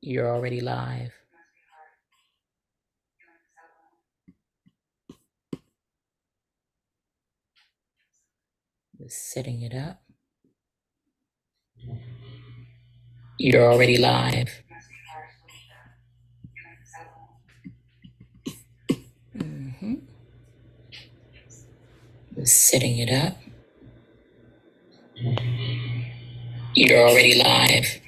You're already live. Just setting it up. You're already live. Mm-hmm. Just setting it up. You're already live.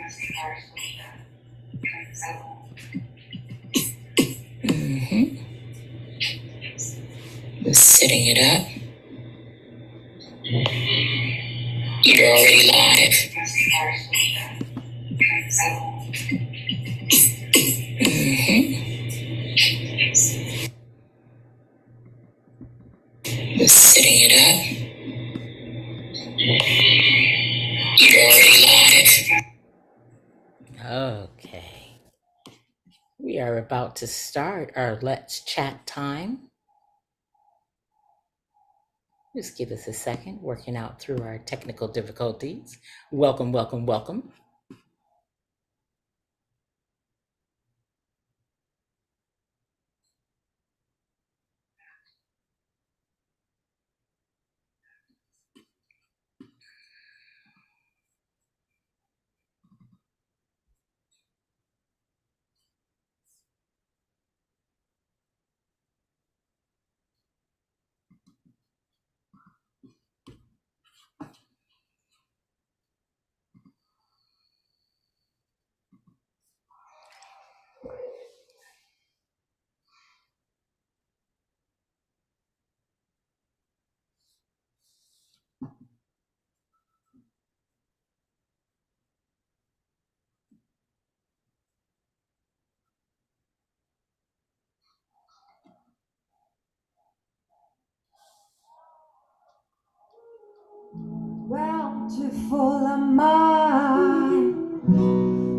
Mm-hmm. Just setting it up. You're already live. Mm-hmm. Just setting it up. You're already live. Okay. We are about to start our Let's Chat time. Just give us a second, working out through our technical difficulties. Welcome, welcome, welcome. Bountiful am I,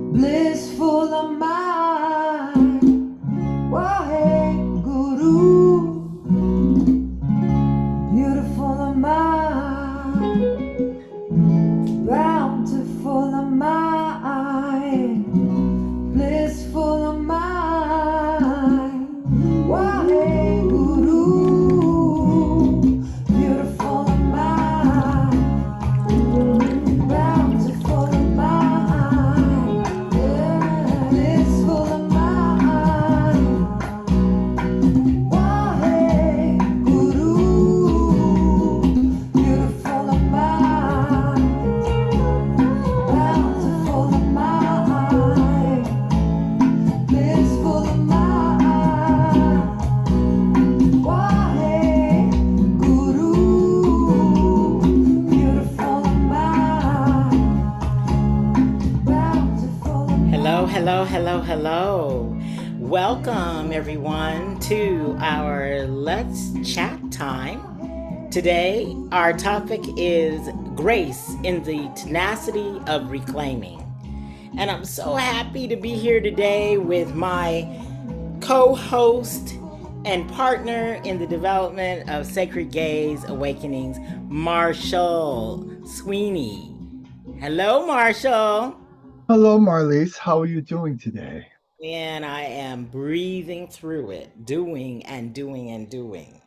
blissful am I, Wahe Guru, beautiful am I, bountiful am I, blissful am I, Wahe Guru, beautiful am I. Bountiful am I, blissful am I, Wahe Guru, beautiful am I, bountiful am I, blissful am I, Wahe Guru, beautiful am I. Hello, hello, hello, hello. Welcome, everyone, to our Let's Chat time. Today, our topic is grace in the tenacity of reclaiming. And I'm so happy to be here today with my co-host and partner in the development of Sacred Gaze Awakenings, Marshall Sweeney. Hello, Marshall. Hello, Marlise. How are you doing today? And I am breathing through it, doing and doing and doing.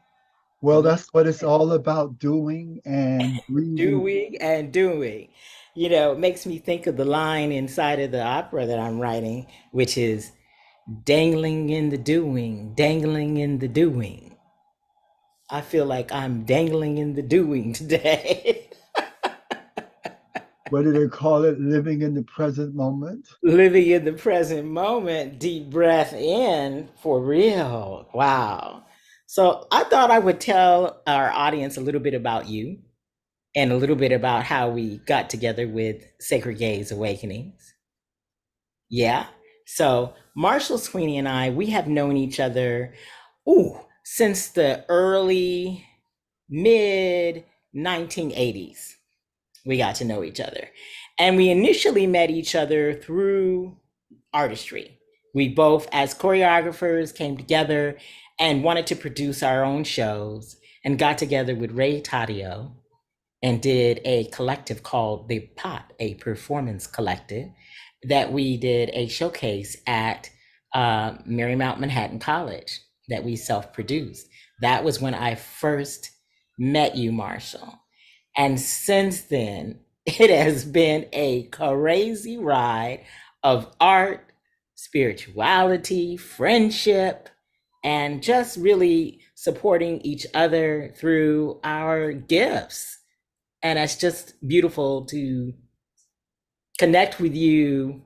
Well, that's what it's all about, doing and breathing. Doing and doing. You know, it makes me think of the line inside of the opera that I'm writing, which is dangling in the doing, dangling in the doing. I feel like I'm dangling in the doing today. What do they call it? Living in the present moment. Living in the present moment, deep breath in for real. Wow. So I thought I would tell our audience a little bit about you and a little bit about how we got together with Sacred Gaze Awakenings. Yeah. So Marshall Sweeney and I, we have known each other since the early mid 1980s. We got to know each other. And we initially met each other through artistry. We both, as choreographers, came together and wanted to produce our own shows and got together with Ray Tadio and did a collective called The Pot, a performance collective. that we did a showcase at Marymount Manhattan College that we self produced. That was when I first met you, Marshall. And since then, it has been a crazy ride of art, spirituality, friendship, and just really supporting each other through our gifts. And it's just beautiful to connect with you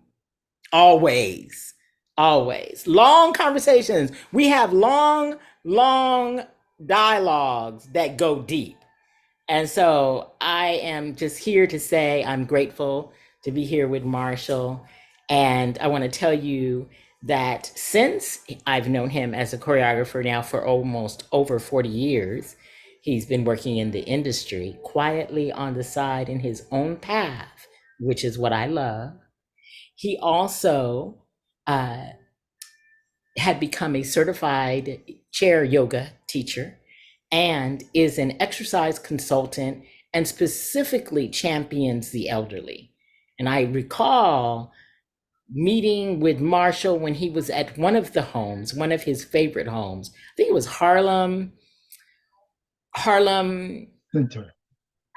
always. Always. Long conversations. We have long dialogues that go deep. And so I am just here to say I'm grateful to be here with Marshall. And I want to tell you that since I've known him as a choreographer now for almost over 40 years, he's been working in the industry quietly on the side in his own path, which is what I love. He also uh, had become a certified chair yoga teacher and is an exercise consultant and specifically champions the elderly. And I recall meeting with Marshall when he was at one of the homes, one of his favorite homes. I think it was Harlem Center.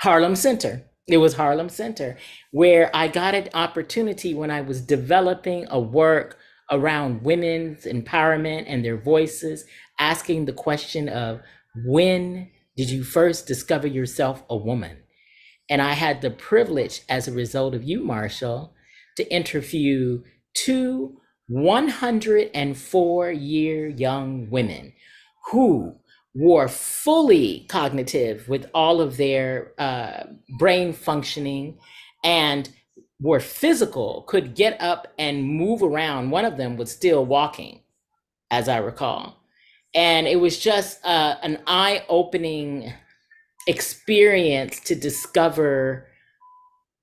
Harlem Center. It was Harlem Center, where I got an opportunity when I was developing a work around women's empowerment and their voices, asking the question of when did you first discover yourself a woman? And I had the privilege, as a result of you, Marshall, to interview two 104-year young women who were fully cognitive with all of their brain functioning and were physical, could get up and move around. One of them was still walking, as I recall. And it was just an eye opening experience to discover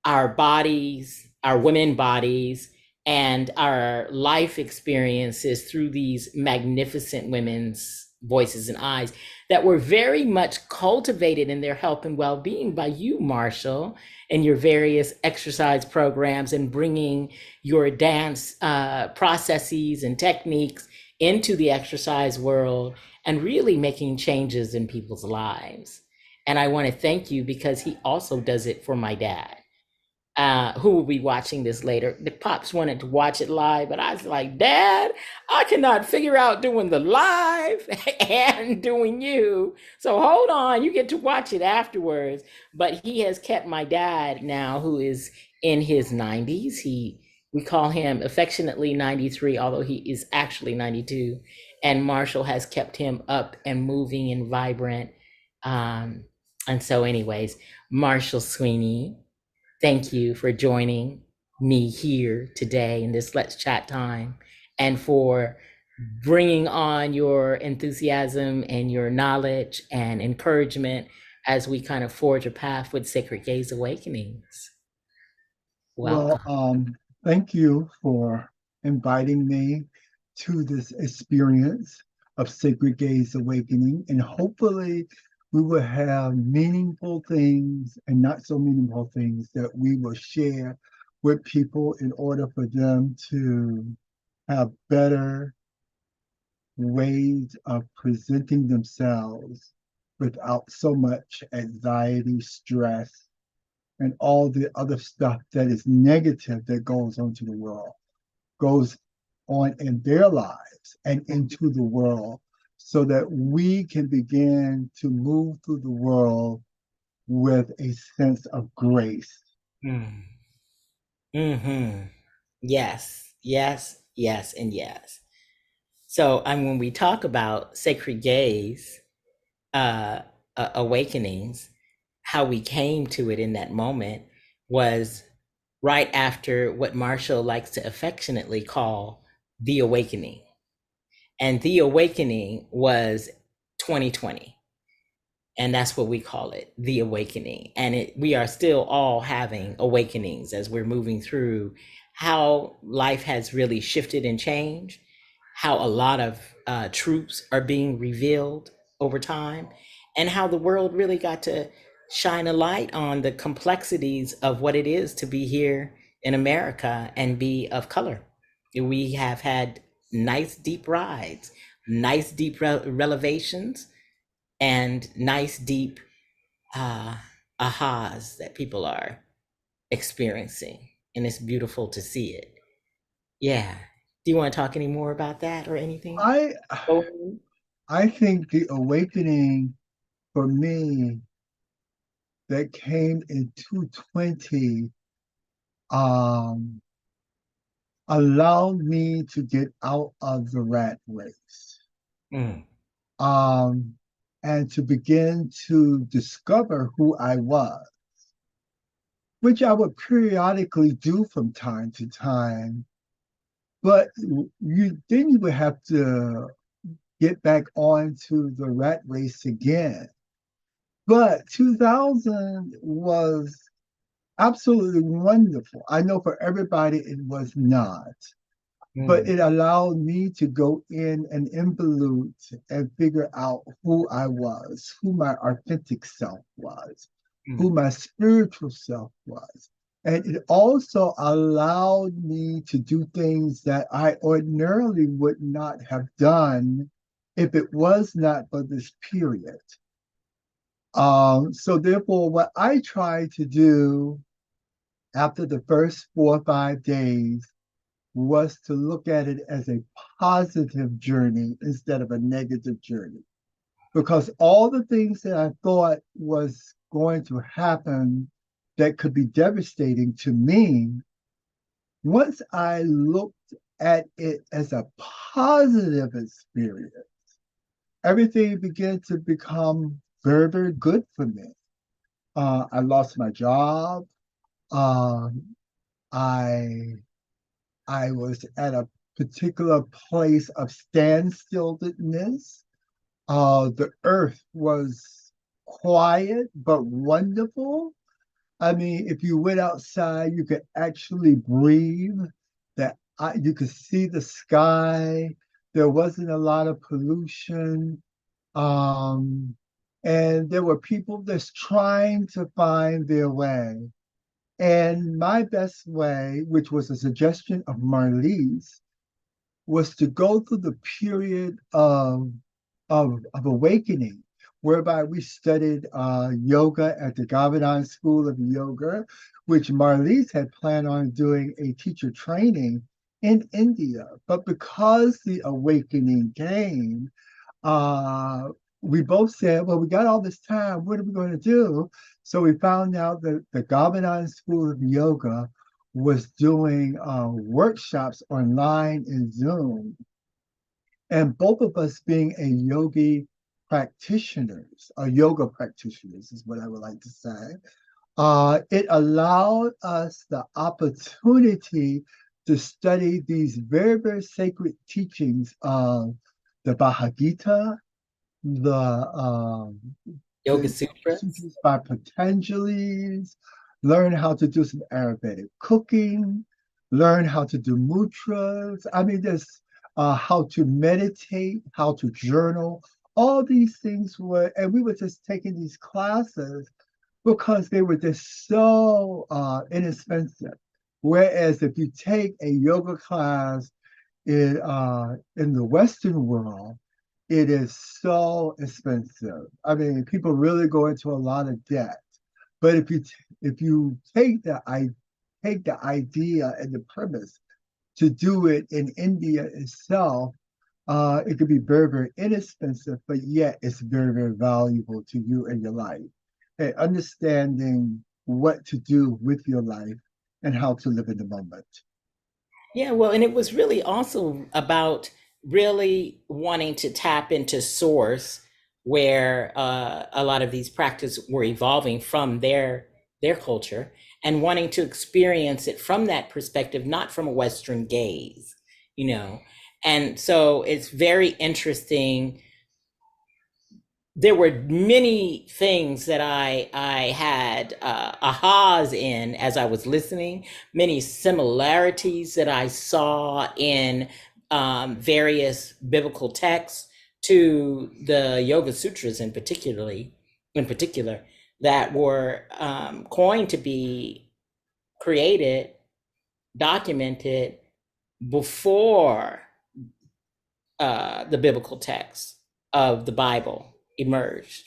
our bodies, our women bodies, and our life experiences through these magnificent women's voices and eyes that were very much cultivated in their health and well-being by you, Marshall, and your various exercise programs and bringing your dance processes and techniques into the exercise world and really making changes in people's lives. And I want to thank you because he also does it for my dad, who will be watching this later. The pops wanted to watch it live, but I was like, Dad, I cannot figure out doing the live and doing you. So hold on, you get to watch it afterwards. But he has kept my dad now, who is in his 90s. We call him affectionately 93, although he is actually 92. And Marshall has kept him up and moving and vibrant. And so, anyways, Marshall Sweeney, thank you for joining me here today in this Let's Chat time and for bringing on your enthusiasm and your knowledge and encouragement as we kind of forge a path with Sacred Gaze Awakenings. Well, Welcome. thank you for inviting me to this experience of Sacred Gaze Awakening. And hopefully, we will have meaningful things and not so meaningful things that we will share with people in order for them to have better ways of presenting themselves without so much anxiety, stress, and all the other stuff that is negative that goes onto the world, goes on in their lives and into the world, so that we can begin to move through the world with a sense of grace. Mm. Hmm. Yes, yes, yes, and yes. So, and when we talk about sacred gaze, uh, awakenings, how we came to it in that moment was right after what Marshall likes to affectionately call the awakening. And the awakening was 2020. And that's what we call it, the awakening. And we are still all having awakenings as we're moving through how life has really shifted and changed, how a lot of truths are being revealed over time, and how the world really got to shine a light on the complexities of what it is to be here in America and be of color. We have had nice deep rides, nice deep relevations, and nice deep uh, ahas that people are experiencing. And it's beautiful to see it. Yeah. Do you want to talk any more about that or anything? I Oh, I think the awakening for me that came in 220 um, allowed me to get out of the rat race, mm, um, and to begin to discover who I was, which I would periodically do from time to time. But you would have to get back onto the rat race again. But 2000 was absolutely wonderful. I know for everybody it was not, but mm, it allowed me to go in and involute and figure out who I was, who my authentic self was, who mm, my spiritual self was. And it also allowed me to do things that I ordinarily would not have done if it was not for this period. So therefore, what I try to do after the first 4 or 5 days was to look at it as a positive journey instead of a negative journey. Because all the things that I thought was going to happen that could be devastating to me, once I looked at it as a positive experience, everything began to become very, very good for me. I lost my job. Um, I I was at a particular place of standstilledness. The earth was quiet but wonderful. I mean, if you went outside, you could actually breathe. You could see the sky. There wasn't a lot of pollution. Um, and there were people that's trying to find their way. And my best way, which was a suggestion of Marlies, was to go through the period of awakening, whereby we studied yoga at the Gavadan School of Yoga, which Marlies had planned on doing a teacher training in India. But because the awakening came, uh, we both said, well, we got all this time. What are we going to do? So we found out that the Gavadan School of Yoga was doing workshops online in Zoom. And both of us being a yoga practitioners is what I would like to say. It allowed us the opportunity to study these very, very sacred teachings of the Bhagavad Gita, the Yoga the Yoga Sutras. Sutras by Patanjali's, learn how to do some Ayurvedic cooking, learn how to do mudras. I mean, there's how to meditate, how to journal. All these things were, and we were just taking these classes because they were just so inexpensive. Whereas if you take a yoga class in the Western world, it is so expensive. I mean, people really go into a lot of debt. But if you take the idea and the premise to do it in India itself, it could be very, very inexpensive, but yet it's very, very valuable to you and your life. And understanding what to do with your life and how to live in the moment. Yeah, well, and it was really also about really wanting to tap into source where a lot of these practices were evolving from their culture and wanting to experience it from that perspective, not from a Western gaze, you know. And so it's very interesting. There were many things that I had ahas in as I was listening, many similarities that I saw in various biblical texts to the Yoga Sutras in particular, that were coined to be created documented before the biblical text of the Bible emerged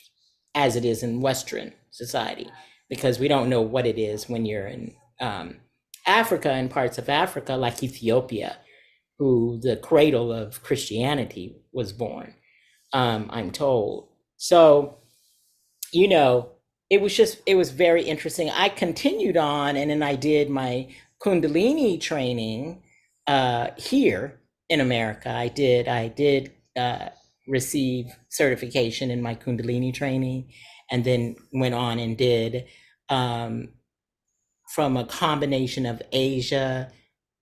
as it is in Western society, because we don't know what it is when you're in Africa and parts of Africa, like Ethiopia, who the cradle of Christianity was born, I'm told. So, you know, it was very interesting. I continued on and then I did my Kundalini training here in America. I did receive certification in my Kundalini training, and then went on and did um, from a combination of Asia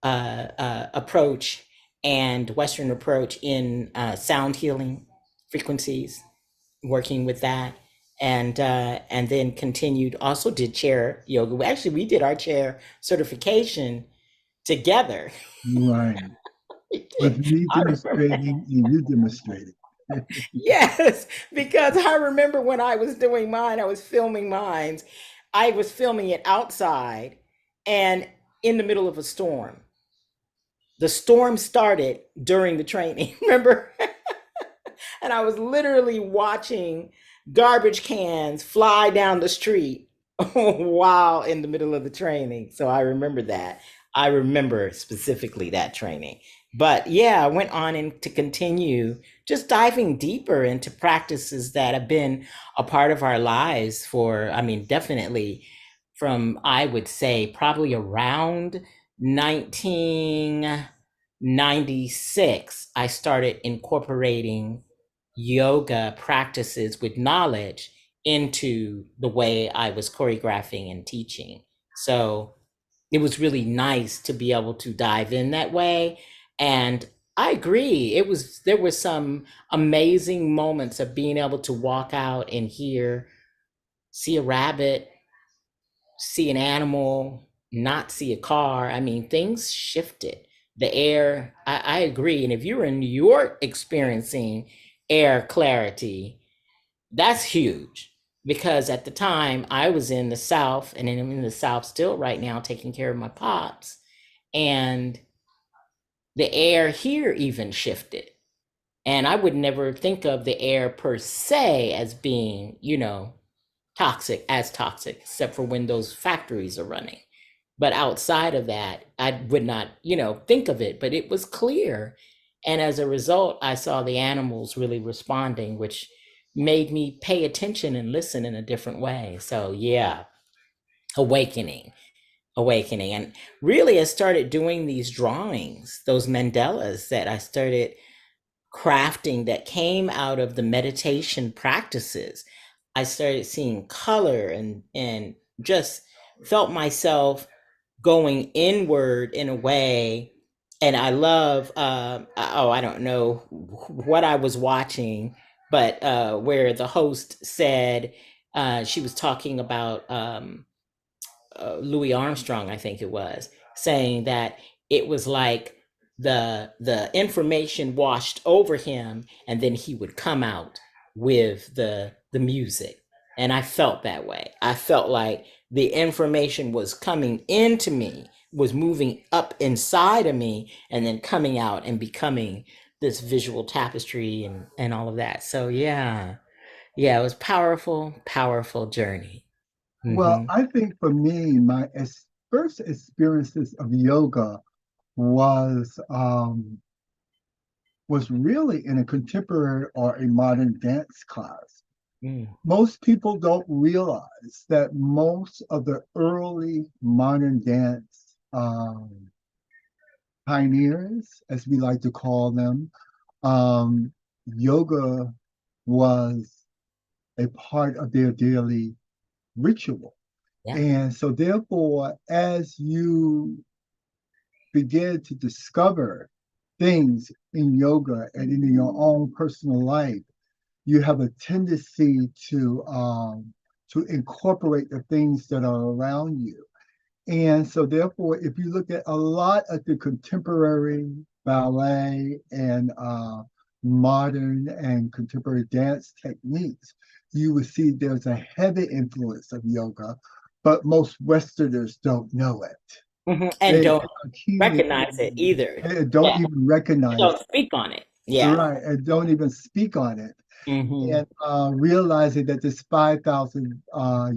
approach and Western approach in sound healing frequencies, working with that, and then continued. Also did chair yoga. Actually, we did our chair certification together. Right. We With did. me I remember. demonstrating and you demonstrating. Yes, because I remember when I was doing mine, I was filming mine. I was filming it outside and in the middle of a storm. The storm started during the training, remember? And I was literally watching garbage cans fly down the street while in the middle of the training. So I remember that. I remember specifically that training. But yeah, I went on and to continue just diving deeper into practices that have been a part of our lives for, I mean, definitely from, I would say, probably around 1996, I started incorporating yoga practices with knowledge into the way I was choreographing and teaching. So it was really nice to be able to dive in that way. And I agree. There were some amazing moments of being able to walk out and hear, see a rabbit, see an animal, not see a car. I mean, things shifted. The air, I agree. And if you're in New York experiencing air clarity, that's huge. Because at the time I was in the South, and I'm in the South still right now, taking care of my pops, and the air here even shifted. And I would never think of the air per se as being, toxic, except for when those factories are running. But outside of that, I would not, think of it, but it was clear. And as a result, I saw the animals really responding, which made me pay attention and listen in a different way. So, yeah, awakening, awakening. And really, I started doing these drawings, those mandalas that I started crafting that came out of the meditation practices. I started seeing color and just felt myself going inward in a way. And I love, oh, I don't know what I was watching, but where the host said, she was talking about Louis Armstrong, I think it was, saying that it was like the information washed over him, and then he would come out with the music. And I felt that way. I felt like the information was coming into me, was moving up inside of me, and then coming out and becoming this visual tapestry and all of that. So yeah, yeah, it was powerful, powerful journey. Well, Hmm. I think for me, my first experiences of yoga was really in a contemporary or a modern dance class. Mm. Most people don't realize that most of the early modern dance pioneers, as we like to call them, um, yoga was a part of their daily ritual. Yeah. And so, therefore, as you begin to discover things in yoga and in your own personal life, you have a tendency to incorporate the things that are around you. And so, therefore, if you look at a lot of the contemporary ballet and modern and contemporary dance techniques, you will see there's a heavy influence of yoga, but most Westerners don't know it. And They don't are keenly recognize it either. and don't Yeah, even and recognize don't it, speak on it. Yeah. right? And don't even speak on it. Hmm. And realizing that this 5,000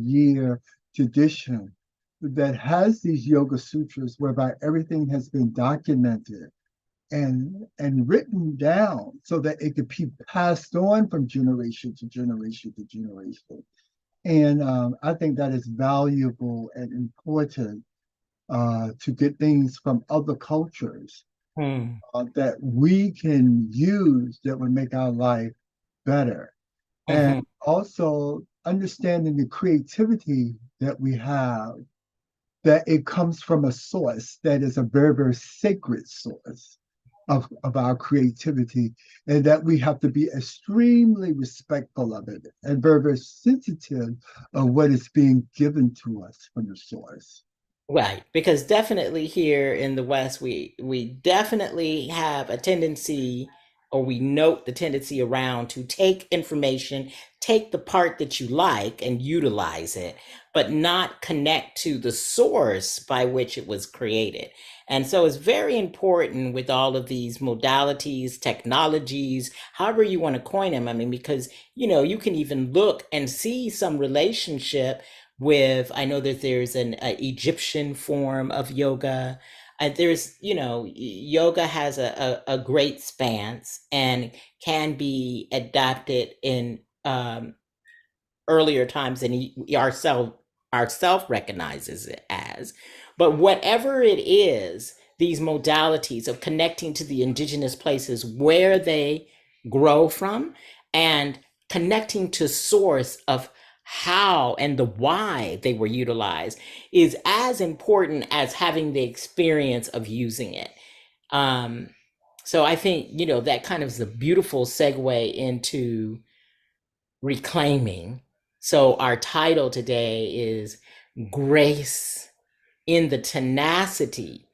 year tradition that has these yoga sutras whereby everything has been documented and written down so that it could be passed on from generation to generation to generation. And I think that is valuable and important to get things from other cultures Hmm. that we can use that would make our life better. And Hmm. also understanding the creativity that we have, that it comes from a source that is a very, very sacred source of our creativity, and that we have to be extremely respectful of it and very, very sensitive of what is being given to us from the source. Right, because definitely here in the West, we definitely have a tendency, or we note the tendency around to take information, take the part that you like and utilize it, but not connect to the source by which it was created. And so it's very important with all of these modalities, technologies, however you want to coin them. I mean, because you can even look and see some relationship with, I know that there's an Egyptian form of yoga. There's, yoga has a great stance and can be adapted in earlier times than ourself recognizes it as. But whatever it is, these modalities of connecting to the indigenous places where they grow from, and connecting to source of how and the why they were utilized, is as important as having the experience of using it. um so I think that kind of is a beautiful segue into reclaiming. So, our title today is Grace in the Tenacity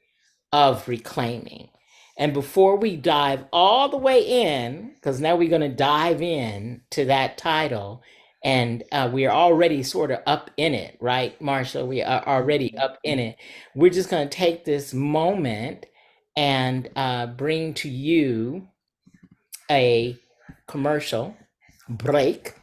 of Reclaiming. And before we dive all the way in, because now we're going to dive in to that title, and we are already sort of up in it, right, Marsha? We are already up in it. We're just going to take this moment and bring to you a commercial break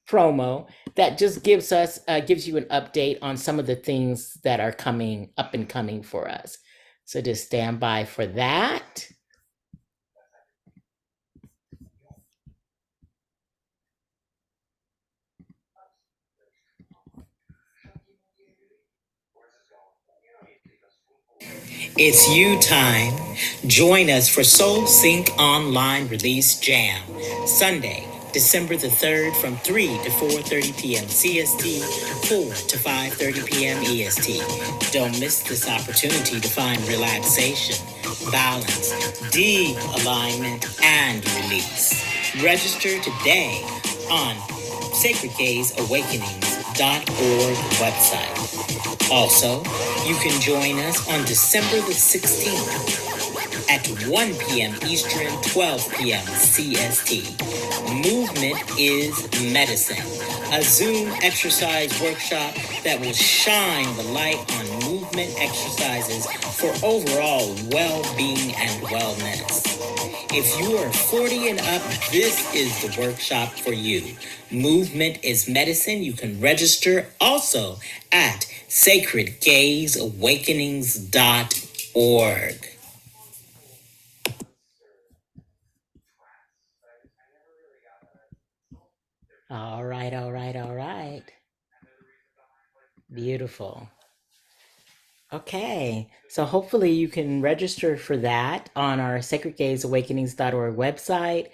promo that just gives you an update on some of the things that are coming up and coming for us. So just stand by for that. It's you time. Join us for Soul Sync Online Release Jam, Sunday, December the 3rd from 3 to 4:30 p.m. CST, 4 to 5:30 p.m. EST. Don't miss this opportunity to find relaxation, balance, deep alignment, and release. Register today on sacredgazeawakenings.org website. Also, you can join us on December the 16th at 1 p.m. Eastern, 12 p.m. CST. Movement is Medicine, a Zoom exercise workshop that will shine the light on movement exercises for overall well-being and wellness. If you are 40 and up, this is the workshop for you. Movement is Medicine. You can register also at sacredgazeawakenings.org. All right, all right, all right. Beautiful. Okay, so hopefully you can register for that on our sacredgazeawakenings.org website.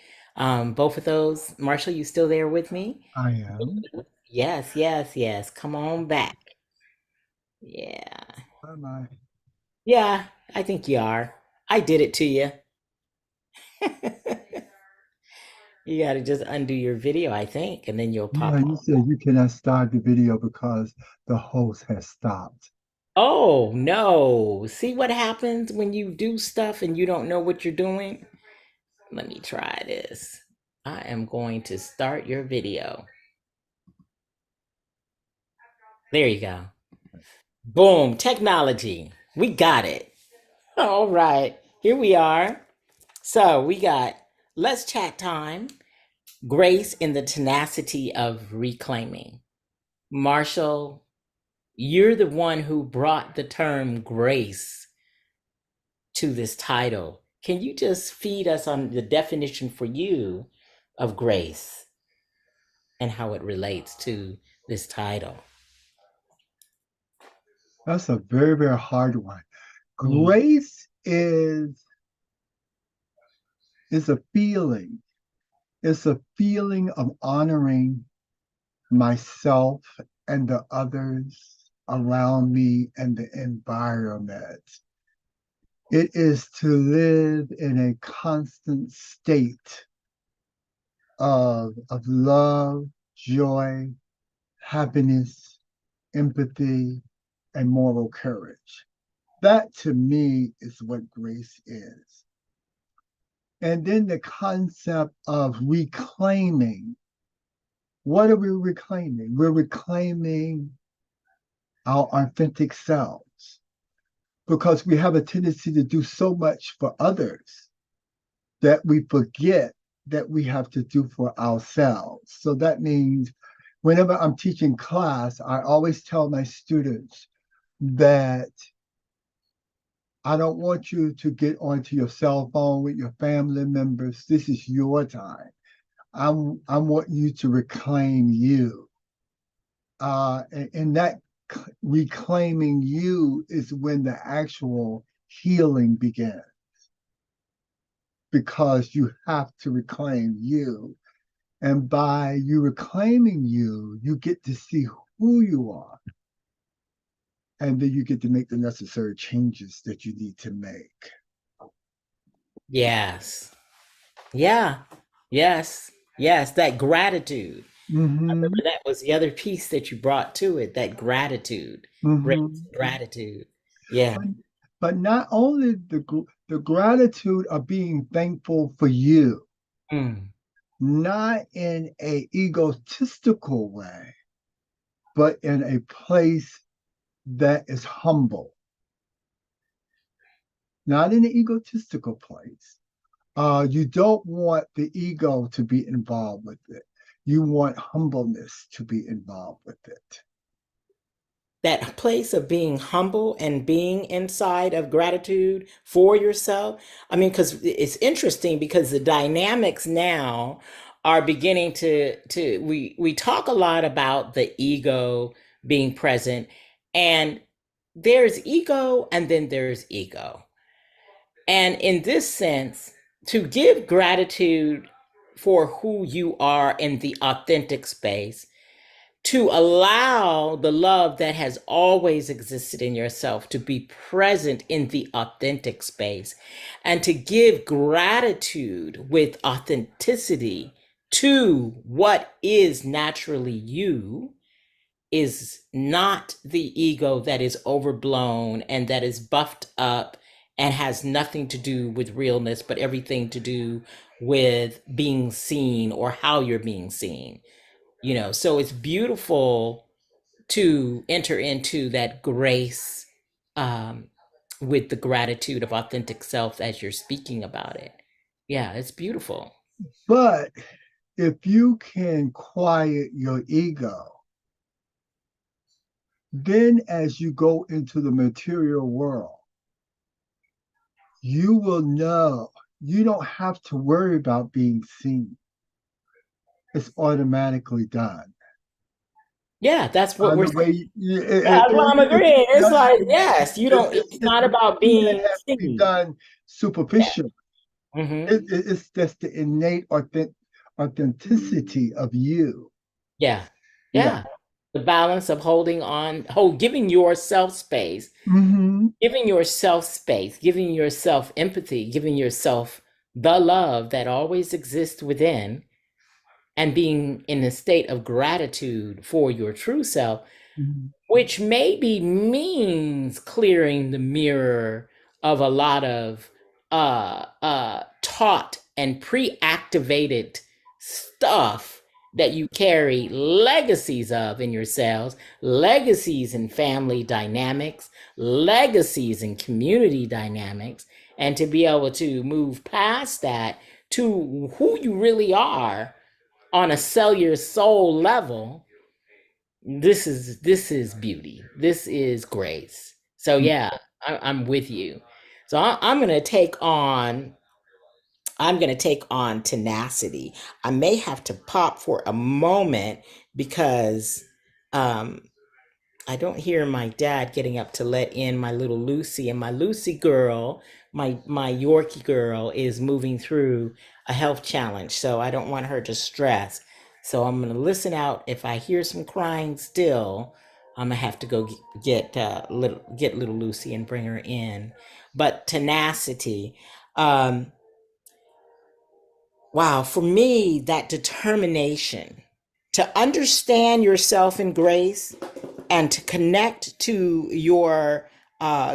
Both of those. Marshall, you still there with me? I am. Yes, yes, yes. Come on back. Yeah. Where am I? Yeah, I think you are. I did it to you. You got to just undo your video, I think, and then you'll Yeah, pop you up. said you cannot start the video because the host has stopped. Oh, no. See what happens when you do stuff and you don't know what you're doing? Let me try this. I am going to start your video. There you go. Boom, technology. We got it. All right. Here we are. So we got let's chat time. Grace in the tenacity of reclaiming. Marshall, you're the one who brought the term grace to this title. Can you just feed us on the definition for you of grace and how it relates to this title? That's a very, very hard one. Mm. Grace is a feeling. It's a feeling of honoring myself and the others around me and the environment. It is to live in a constant state of love, joy, happiness, empathy, and moral courage. That to me is what grace is. And then the concept of reclaiming. What are we reclaiming? We're reclaiming our authentic selves because we have a tendency to do so much for others that we forget that we have to do for ourselves. So that means whenever I'm teaching class, I always tell my students that I don't want you to get onto your cell phone with your family members. This is your time. I want you to reclaim you. And that reclaiming you is when the actual healing begins because you have to reclaim you. And by you reclaiming you, you get to see who you are. And then you get to make the necessary changes that you need to make. Yes. Yeah. Yes. Yes. That gratitude. I Mm-hmm. remember that was the other piece that you brought to it, that gratitude. Great Mm-hmm. gratitude. Yeah. But, but not only the gratitude of being thankful for you, Mm. not in a egotistical way, but in a place that is humble, not in an egotistical place. You don't want the ego to be involved with it. You want humbleness to be involved with it. That place of being humble and being inside of gratitude for yourself. I mean, because it's interesting because the dynamics now are beginning to we talk a lot about the ego being present, and there's ego and then there's ego. And in this sense, to give gratitude for who you are in the authentic space, to allow the love that has always existed in yourself to be present in the authentic space, and to give gratitude with authenticity to what is naturally you is not the ego that is overblown and that is buffed up and has nothing to do with realness, but everything to do with being seen or how you're being seen. So it's beautiful to enter into that grace, um, with the gratitude of authentic self as you're speaking about it. Yeah, it's beautiful. But if you can quiet your ego, then as you go into the material world, you will know you don't have to worry about being seen. It's automatically done. Yeah, that's what we're The way saying. Yeah, that's what I'm agreeing. It's like, yes, you don't, it's not about it being has to be seen. done Yeah. superficially. Hmm. It's just the innate authenticity of you. Yeah. Yeah. Yeah. The balance of holding on, Hmm. giving yourself space, giving yourself empathy, giving yourself the love that always exists within, and being in a state of gratitude for your true self, which maybe means clearing the mirror of a lot of taught and pre-activated stuff that you carry legacies of in yourselves, legacies in family dynamics, legacies in community dynamics, and to be able to move past that to who you really are on a cellular soul level. This is beauty. This is grace. So yeah, I'm with you. So I'm gonna take on. I'm going to take on tenacity. I may have to pop for a moment because um, I don't hear my dad getting up to let in my little Lucy, and my Lucy girl, my Yorkie girl, is moving through a health challenge, so I don't want her to stress. So I'm gonna listen out. If I hear some crying still, I'm gonna have to go get little Lucy and bring her in. But tenacity. Um, Wow, for me, that determination to understand yourself in grace and to connect to your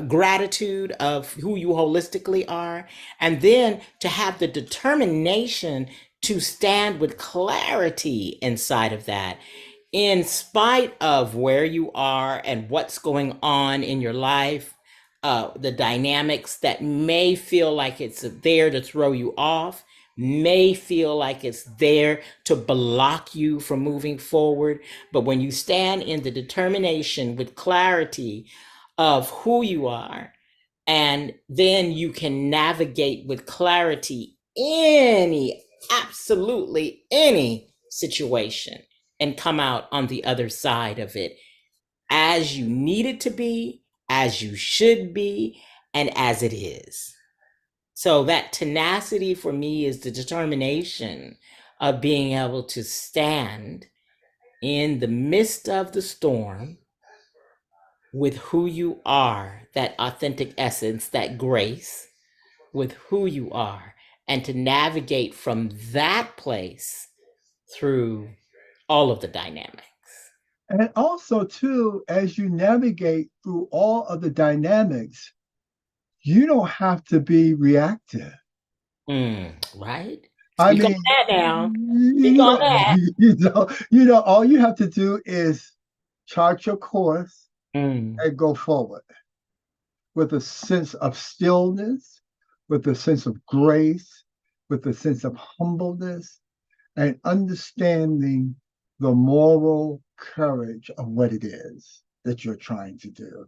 gratitude of who you holistically are, and then to have the determination to stand with clarity inside of that, in spite of where you are and what's going on in your life, the dynamics that may feel like it's there to throw you off, may feel like it's there to block you from moving forward. But when you stand in the determination with clarity of who you are, and then you can navigate with clarity absolutely any situation and come out on the other side of it as you need it to be, as you should be, and as it is. So that tenacity for me is the determination of being able to stand in the midst of the storm with who you are, that authentic essence, that grace, with who you are, and to navigate from that place through all of the dynamics. And also, too, as you navigate through all of the dynamics, you don't have to be reactive. Right? I Speak on mean, that now. Speak you on know, that. all you have to do is chart your course Mm, and go forward with a sense of stillness, with a sense of grace, with a sense of humbleness, and understanding the moral courage of what it is that you're trying to do.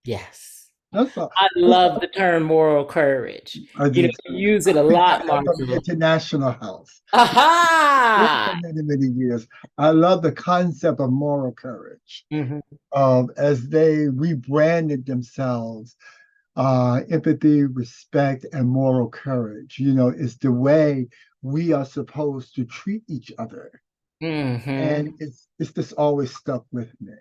yes. That's all. I That's love all the term moral courage. I You know, do you too. use it a I've been lot, coming from the Marshall. international house Aha! for many, many years. I love the concept of moral courage. Hmm. As they rebranded themselves, empathy, respect, and moral courage, is the way we are supposed to treat each other. Hmm. And it's just always stuck with me.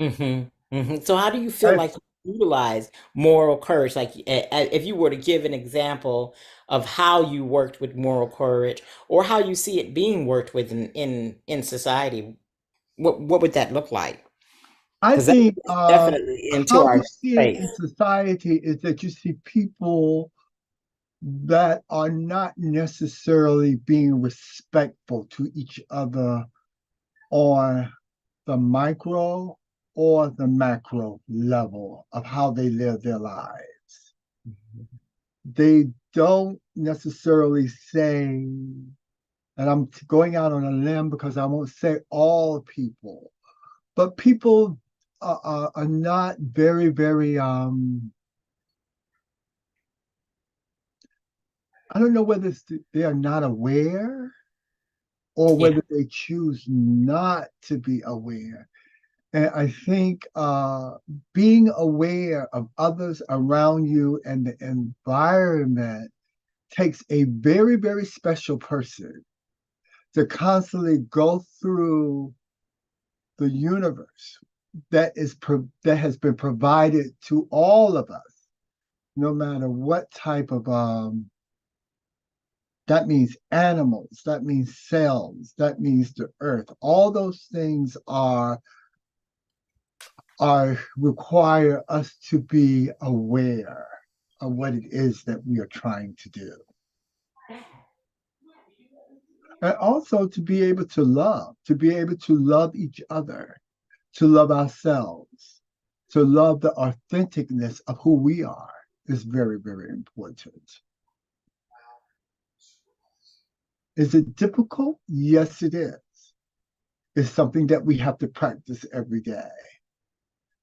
Hmm. Hmm. So, how do you feel I, like you utilize moral courage? Like, if you were to give an example of how you worked with moral courage, or how you see it being worked with in society, what would that look like? I Because that think is definitely into how our you see it space. in society is that you see people that are not necessarily being respectful to each other on the micro or the macro level of how they live their lives. They don't necessarily say, and I'm going out on a limb because I won't say all people, but people are not very, very, I don't know whether they are not aware or Yeah. whether they choose not to be aware. And I think being aware of others around you and the environment takes a very, very special person to constantly go through the universe that has been provided to all of us, no matter what type of that means animals, that means cells, that means the earth. All those things require us to be aware of what it is that we are trying to do. And also to be able to love each other, to love ourselves, to love the authenticness of who we are is very, very important. Is it difficult? Yes, it is. It's something that we have to practice every day.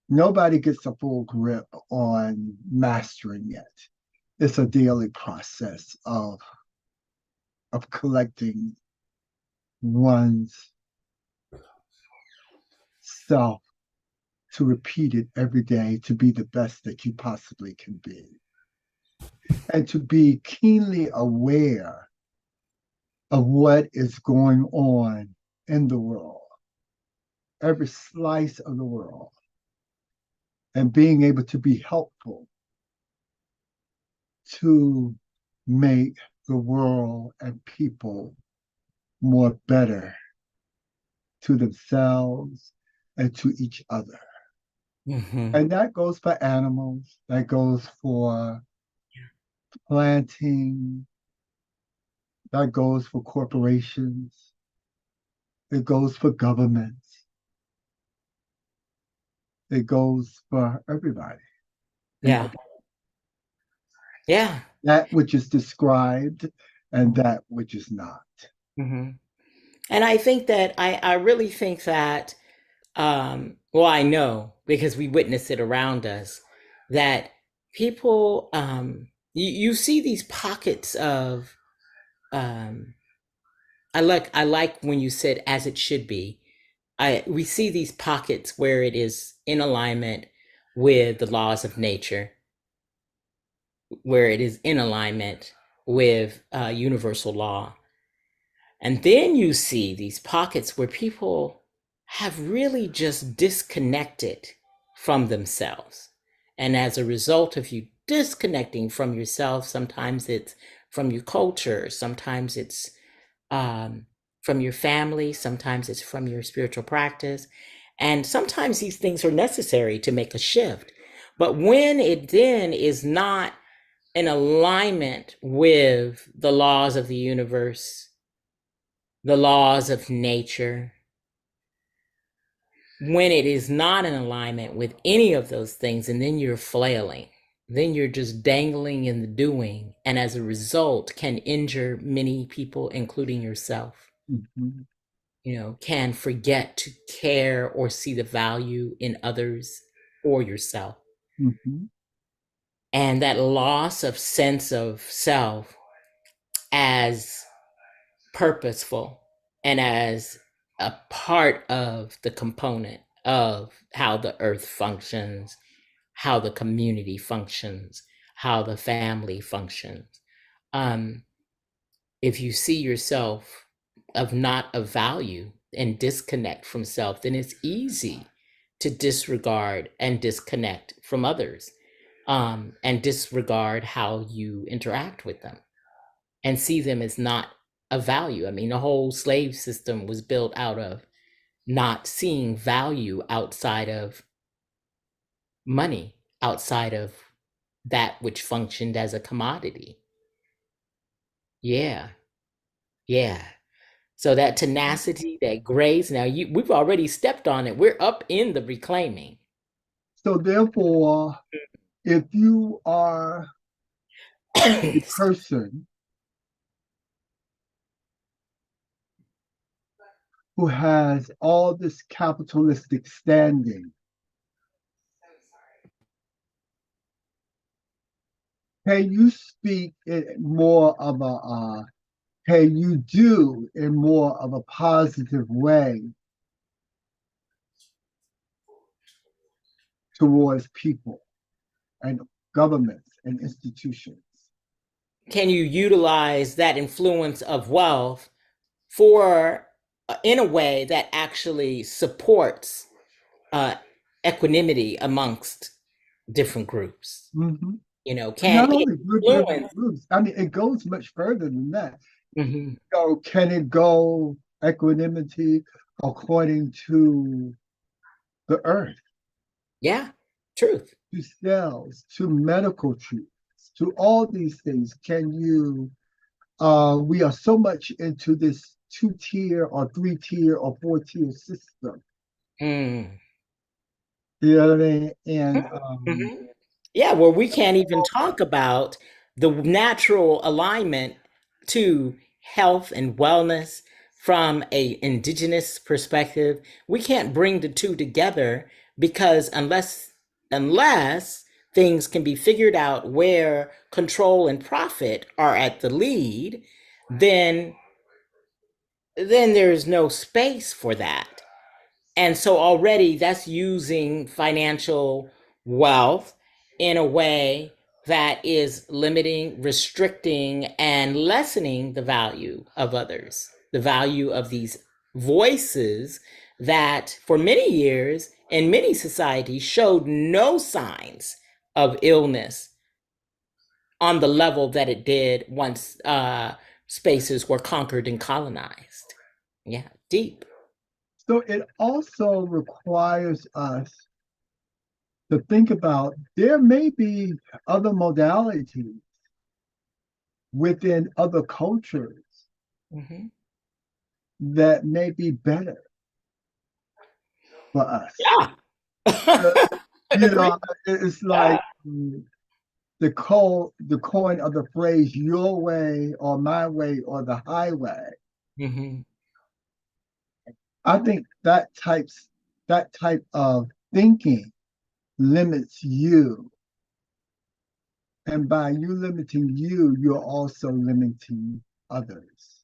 Nobody gets a full grip on mastering it. It's a daily process of collecting one's self to repeat it every day to be the best that you possibly can be and to be keenly aware of what is going on in the world, every slice of the world, and being able to be helpful to make the world and people more better to themselves and to each other. Hmm. And that goes for animals, that goes for planting, that goes for corporations, it goes for governments, it goes for everybody. And Yeah. Yeah. that which is described and that which is not. Hmm. And I think that I really think that, well, I know because we witness it around us, that people, you see these pockets of, um, I like when you said as it should be. We see these pockets where it is in alignment with the laws of nature, where it is in alignment with universal law. And then you see these pockets where people have really just disconnected from themselves. And as a result of you disconnecting from yourself, sometimes it's from your culture, sometimes it's um, from your family, sometimes it's from your spiritual practice. And sometimes these things are necessary to make a shift. But when it then is not in alignment with the laws of the universe, the laws of nature, when it is not in alignment with any of those things, and then you're flailing, then you're just dangling in the doing, and as a result, can injure many people, including yourself. Mhm, Can forget to care or see the value in others or yourself. mhm, And that loss of sense of self as purposeful and as a part of the component of how the earth functions, how the community functions, how the family functions. Um, if you see yourself of not of value and disconnect from self, then it's easy to disregard and disconnect from others, and disregard how you interact with them and see them as not of value. I mean, the whole slave system was built out of not seeing value outside of money, outside of that which functioned as a commodity. Yeah, yeah. So that tenacity, that grace, now we've already stepped on it. We're up in the reclaiming. So therefore, if you are a person who has all this capitalistic standing, can you speak in more of a, can you do in more of a positive way towards people and governments and institutions? Can you utilize that influence of wealth for, in a way that actually supports uh, equanimity amongst different groups? Mhm. Can Not it only good different influence? groups, I mean, it goes much further than that. Mhm. So, can it go equanimity according to the earth, Yeah, truth. to cells, to medical treatments, to all these things? Can you? We are so much into this two-tier or three-tier or four-tier system. Mm. You know what I mean? And Mhm. Yeah, well, we can't even talk about the natural alignment to health and wellness from a indigenous perspective. We can't bring the two together because unless things can be figured out where control and profit are at the lead, then there's no space for that. And so already that's using financial wealth in a way that is limiting, restricting, and lessening the value of others, the value of these voices that for many years in many societies showed no signs of illness on the level that it did once spaces were conquered and colonized. Yeah, deep. so it also requires us to think about there may be other modalities within other cultures Mhm. that may be better for us. Yeah. Uh, You Agree. know, it's Yeah. like the coin of the phrase "your way" or "my way" or "the highway." Hmm. I think that type of thinking limits you, and by you limiting you, you're also limiting others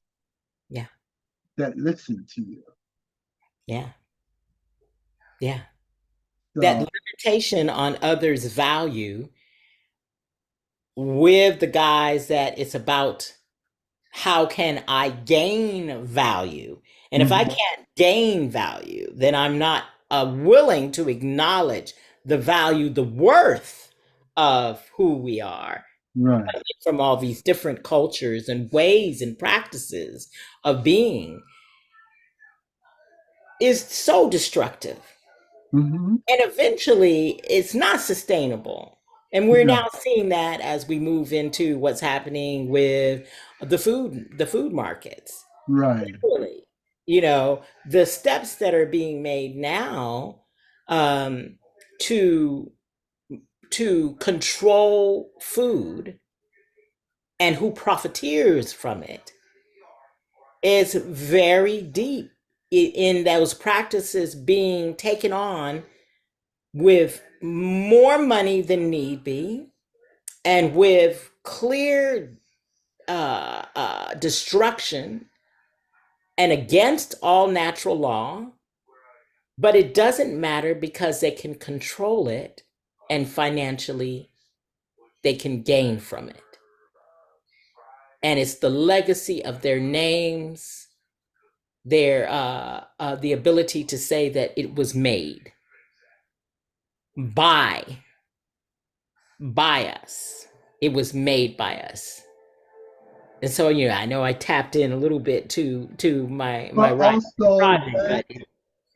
Yeah. that listen to you. Yeah. Yeah. That So, limitation on others' value with the guys that it's about how can I gain value? And if I mhm, can't gain value, then I'm not willing to acknowledge the value, the worth of who we are right. from all these different cultures and ways and practices of being is so destructive. Hmm. And eventually it's not sustainable. And we're No, now seeing that as we move into what's happening with the food markets. right. Really, the steps that are being made now um, to control food and who profiteers from it is very deep in those practices being taken on with more money than need be and with clear destruction and against all natural law, but it doesn't matter because they can control it and financially they can gain from it. And it's the legacy of their names, their the ability to say that it was made by us. It was made by us. And so, I know I tapped in a little bit to my But right also project, that,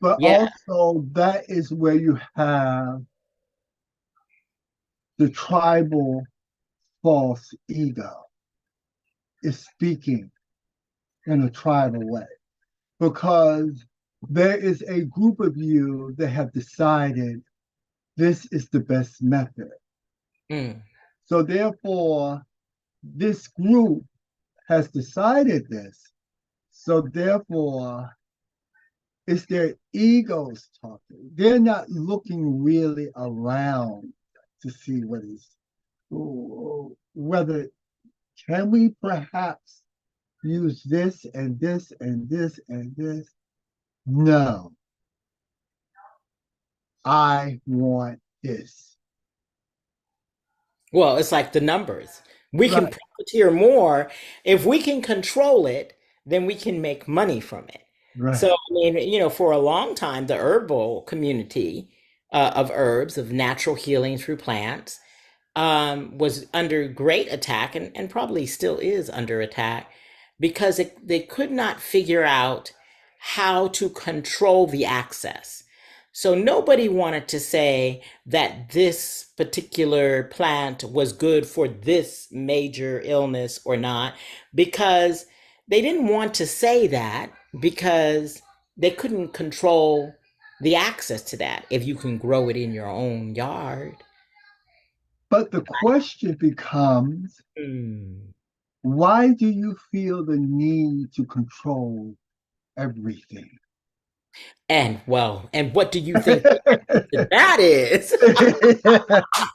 but but yeah. also that is where you have the tribal false ego is speaking in a tribal way because there is a group of you that have decided this is the best method. Mm, So therefore, this group has decided this. So therefore, it's their egos talking. They're not looking really around to see what is whether can we perhaps use this and this and this and this. No, I want this. well, it's like the numbers. We can Right, profiteer more if we can control it, then we can make money from it. So, right. I mean, for a long time, the herbal community of herbs, of natural healing through plants, was under great attack and probably still is under attack because they could not figure out how to control the access. So nobody wanted to say that this particular plant was good for this major illness or not, because they didn't want to say that because they couldn't control the access to that. If you can grow it in your own yard. But the question becomes, Mm. why do you feel the need to control everything? And well, and what do you think the answer to that is?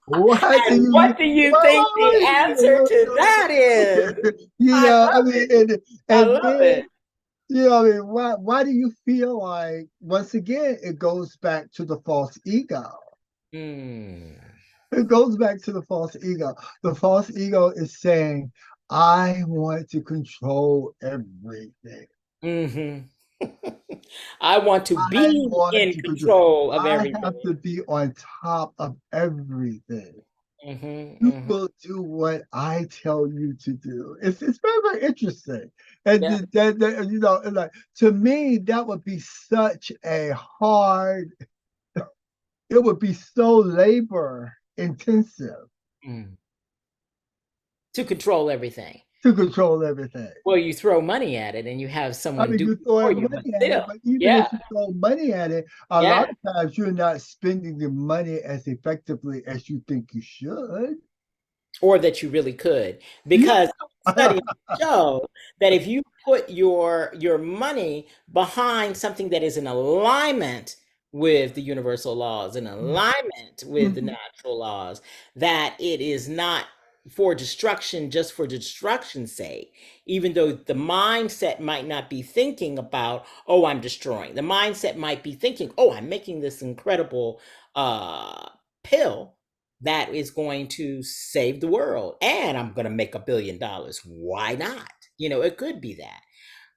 Why do And you what do you think the answer to that is? why, you I know, I love mean, it. I and love it. then, you know, I mean, why do you feel like, once again, it goes back to the false ego? Mm. It goes back to the false ego. The false ego is saying, I want to control everything. Hmm. I want to I be want in to control. control of I everything. have to be on top of everything. Hmm. You Hmm. will do what I tell you to do. It's very, very interesting. And Yeah. you know, and like, to me, that would be such a hard, it would be so labor intensive Mm. To control everything. to control everything. Well, you throw money at it and you have I someone mean, do you're it for throwing you, but money at still, it, but even yeah, if you throw money at it, a lot yeah. of times you're not spending the money as effectively as you think you should. Or that you really could, Yeah. because studies show that if you put your money behind something that is in alignment with the universal laws, in alignment with the Mhm. natural laws, that it is not for destruction just for destruction's sake, even though the mindset might not be thinking about, oh, I'm destroying. The mindset might be thinking, oh, I'm making this incredible uh pill that is going to save the world and I'm going to make $1 billion. Why not? It could be that.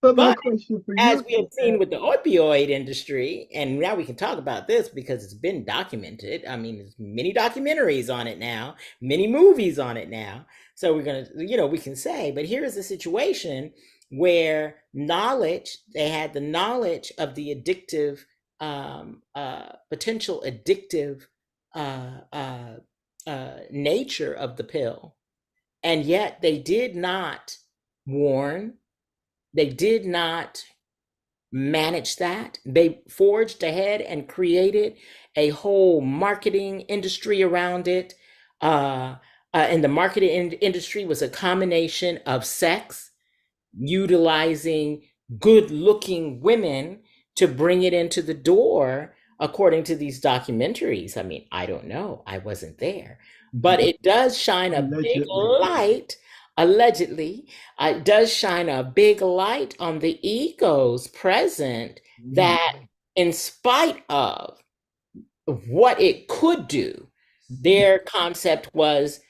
But my But question for as you we have is seen that, with the opioid industry, and now we can talk about this because it's been documented. I mean, there's many documentaries on it now, many movies on it now. So we're going to, we can say, but here is a situation where they had the knowledge of the addictive, potential addictive uh, uh, nature of the pill. And yet they did not warn, they did not manage that. They forged ahead and created a whole marketing industry around it. And the marketing industry was a combination of sex, utilizing good looking women to bring it into the door, according to these documentaries. I mean, I don't know, I wasn't there, but it does shine a big allegedly. light, allegedly, it does shine a big light on the egos present, that Mm. in spite of what it could do. Their concept was,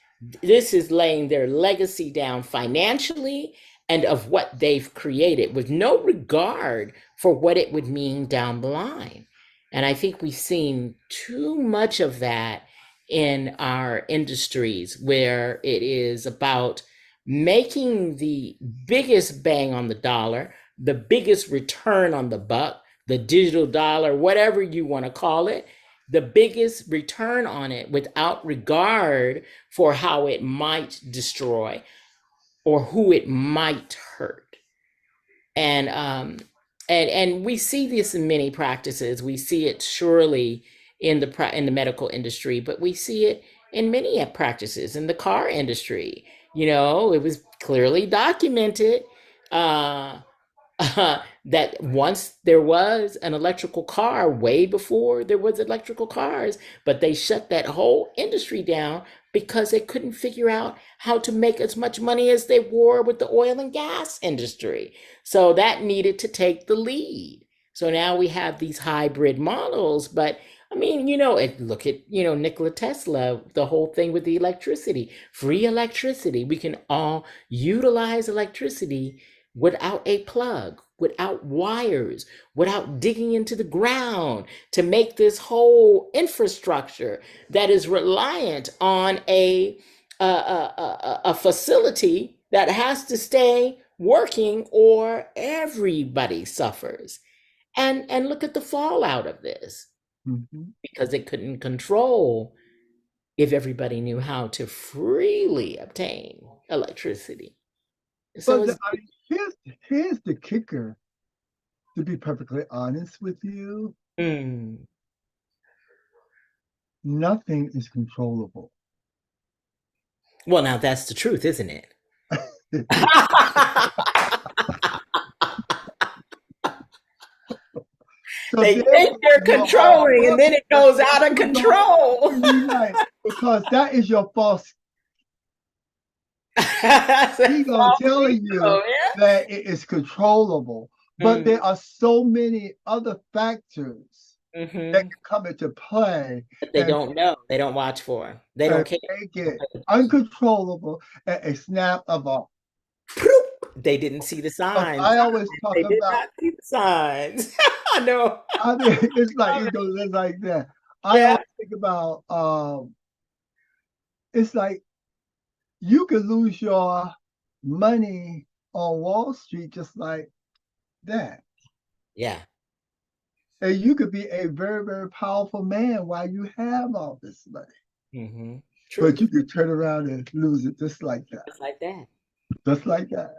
this is laying their legacy down financially and of what they've created with no regard for what it would mean down the line. And I think we've seen too much of that in our industries, where it is about making the biggest bang on the dollar, the biggest return on the buck, the digital dollar, whatever you want to call it, the biggest return on it without regard for how it might destroy or who it might hurt. And and we see this in many practices. We see it surely in the medical industry, but we see it in many practices in the car industry. It was clearly documented, uh, that once there was an electrical car, way before there was electrical cars, but they shut that whole industry down because they couldn't figure out how to make as much money as they were with the oil and gas industry. So that needed to take the lead. So now we have these hybrid models, but I mean, look at, Nikola Tesla, the whole thing with the electricity, free electricity. We can all utilize electricity without a plug, without wires, without digging into the ground to make this whole infrastructure that is reliant on a facility that has to stay working or everybody suffers. And look at the fallout of this, Mhm. because they couldn't control if everybody knew how to freely obtain electricity. So But it's here's kicker, to be perfectly honest with you, Mm. nothing is controllable. Well, now that's the truth, isn't it? So They think therefore, they're your whole controlling and then purpose, it goes out of you know, control. you're right, because that is your false That's a ego false telling ego, you that it is controllable. But yeah. there are so many other factors that Hmm. can come into play But they and, don't know. They don't watch for. They and don't care. make it uncontrollable at a snap of a. They didn't see the Because signs. I always talk They did about, not see the signs. I know. I mean, it's like it goes like that. I Yeah. always think about, it's like you could lose your money on Wall Street just like that. Yeah. And you could be a very, very powerful man while you have all this money. Hmm. But you Truth. could turn around and lose it just like that. Just like that. Just like that.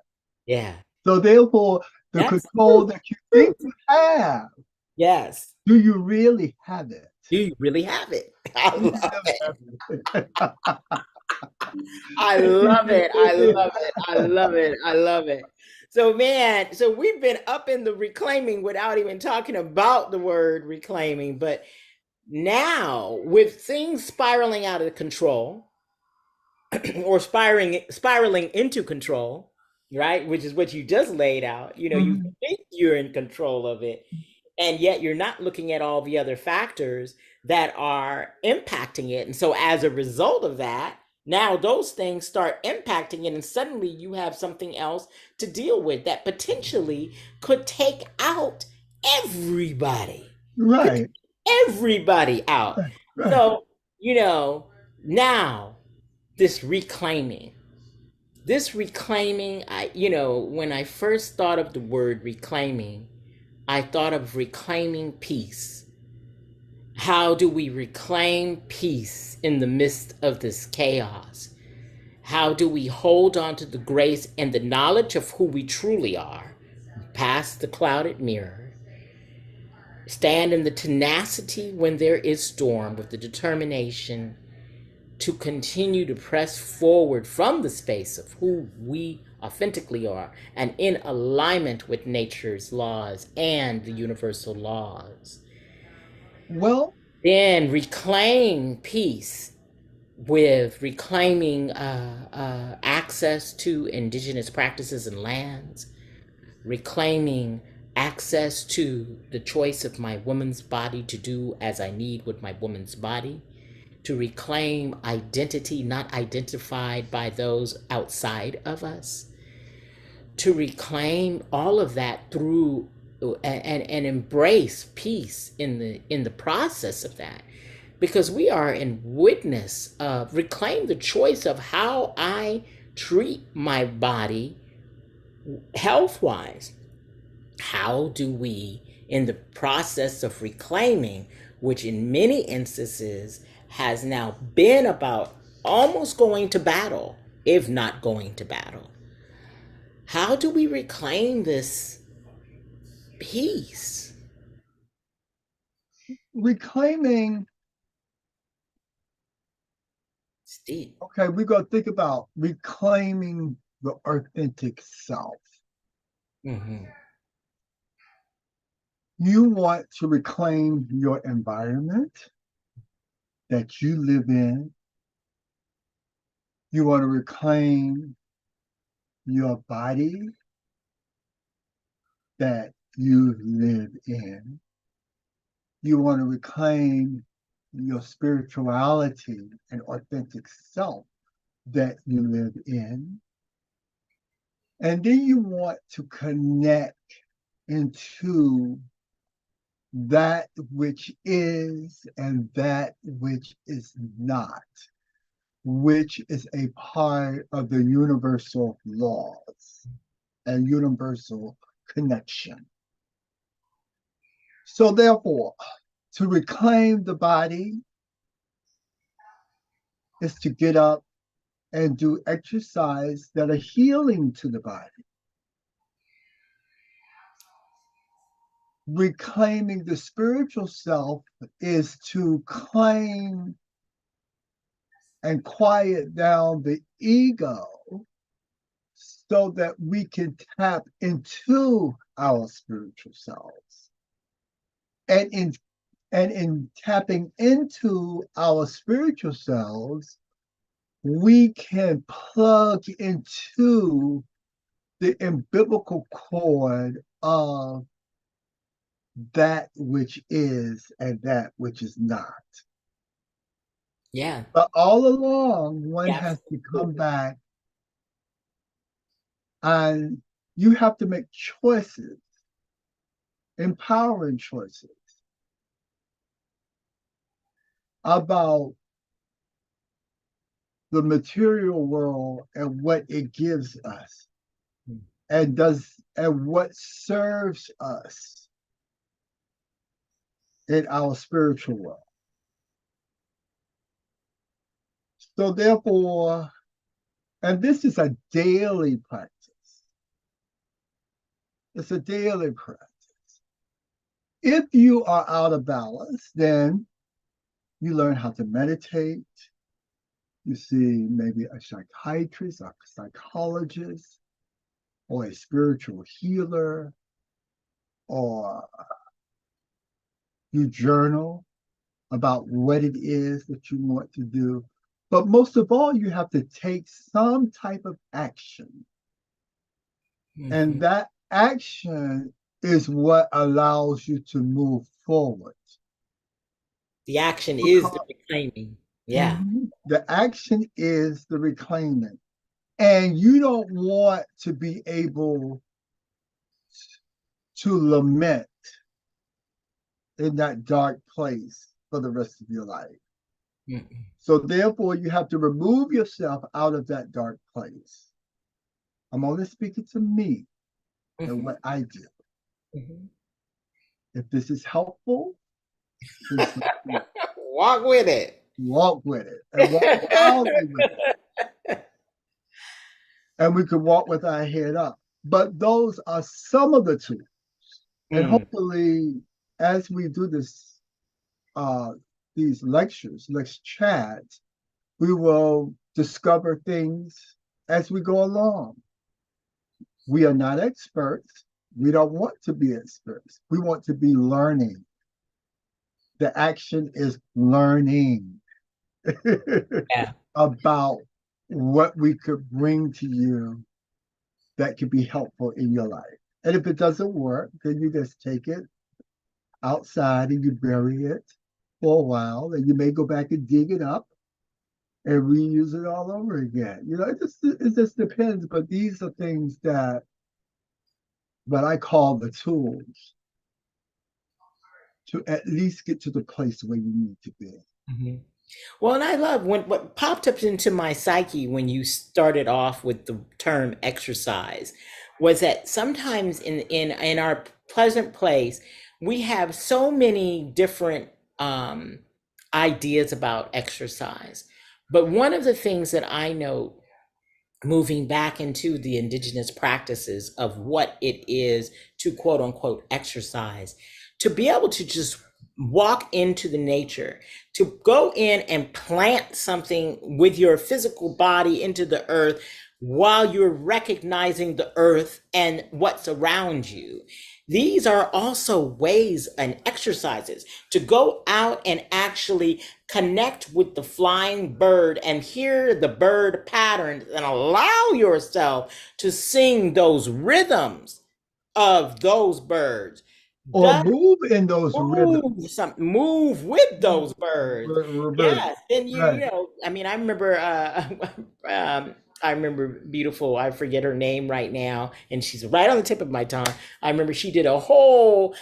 Yeah. So therefore, the That's control truth. that you think Truth. you have, Yes. do you really have it? Do you really have it? I Do you love really it. have I love it. I love it. I love it. I love it. So, man, so we've been up in the reclaiming without even talking about the word reclaiming. But now, with things spiraling out of control or spiraling into control, right? Which is what you just laid out. You know, you Mhm. think you're in control of it, and yet you're not looking at all the other factors that are impacting it. And so as a result of that, now those things start impacting it, and suddenly you have something else to deal with that potentially could take out everybody, could Right, take everybody out. right, right. So, you know, now this reclaiming, when I first thought of the word reclaiming, I thought of reclaiming peace. How do we reclaim peace in the midst of this chaos? How do we hold on to the grace and the knowledge of who we truly are, past the clouded mirror? Stand in the tenacity when there is storm with the determination to continue to press forward from the space of who we authentically are and in alignment with nature's laws and the universal laws. Well, Then reclaim peace with reclaiming access to indigenous practices and lands, reclaiming access to the choice of my woman's body to do as I need with my woman's body, to reclaim identity not identified by those outside of us, to reclaim all of that through and embrace peace in the process of that, because we are in witness of reclaim the choice of how I treat my body health wise. How do we, in the process of reclaiming, which in many instances has now been about almost going to battle, if not going to battle, how do we reclaim this peace? reclaiming, Steve. okay, we're going to think about reclaiming the authentic self. Mm-hmm. You want to reclaim your environment that you live in. You want to reclaim your body that you live in. You want to reclaim your spirituality and authentic self that you live in. And then you want to connect into that which is and that which is not, which is a part of the universal laws and universal connection. So, therefore, to reclaim the body is to get up and do exercise that are healing to the body. reclaiming the spiritual self is to claim and quiet down the ego so that we can tap into our spiritual selves. And in tapping into our spiritual selves, we can plug into the umbilical cord of that which is and that which is not. Yeah. But all along, one Yeah. has to come back and you have to make choices, empowering choices about the material world and what it gives us and what serves us in our spiritual world. So therefore, and this is a daily practice. It's a daily practice. If you are out of balance, then you learn how to meditate. You see maybe a psychiatrist, a psychologist, or a spiritual healer, or you journal about what it is that you want to do. But most of all, you have to take some type of action. Hmm. And that action is what allows you to move forward. The action is the Because reclaiming. Yeah. the action is the reclaiming. And you don't want to be able to lament in that dark place for the rest of your life. Mm-hmm. So therefore, you have to remove yourself out of that dark place. I'm only speaking to me and Mm-hmm. what I do. Mm-hmm. If this is helpful, then Walk with it. walk with it and walk wildly with it. And we can walk with our head up. But those are some of the tools. And Mm. hopefully, as we do uh, these lectures, let's chat, we will discover things as we go along. We are not experts. We don't want to be experts. We want to be learning. The action is learning Yeah. about what we could bring to you that could be helpful in your life. And if it doesn't work, then you just take it outside and you bury it for a while, and you may go back and dig it up and reuse it all over again. It just depends. But these are things that what I call the tools to at least get to the place where you need to be. Mm-hmm. Well, and I love when what popped up into my psyche when you started off with the term exercise was that sometimes in our pleasant place we have so many different um, ideas about exercise. But one of the things that I know moving back into the indigenous practices of what it is to quote unquote exercise, to be able to just walk into the nature, to go in and plant something with your physical body into the earth while you're recognizing the earth and what's around you. These are also ways and exercises to go out and actually connect with the flying bird and hear the bird patterns and allow yourself to sing those rhythms of those birds. Or Does move in those rhythms. move with those birds. Reverse. Yes, then you Right. know. I mean, I remember. I remember beautiful. I forget her name right now, and she's right on the tip of my tongue. I remember she did a whole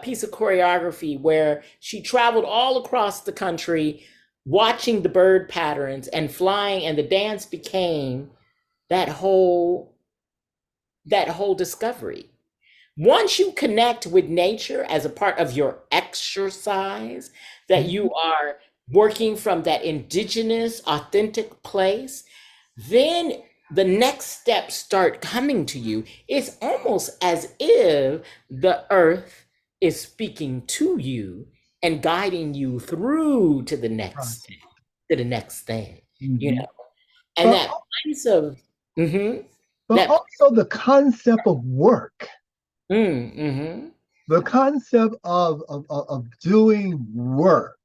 piece of choreography where she traveled all across the country, watching the bird patterns and flying, and the dance became that whole that whole discovery. Once you connect with nature as a part of your exercise, that Mhm. you are working from that indigenous, authentic place, then the next steps start coming to you. It's almost as if the earth is speaking to you and guiding you through Right. to the next thing, you Hmm. know. And But that place of mm-hmm, but that also the concept of work, mm-hmm, the concept of doing work.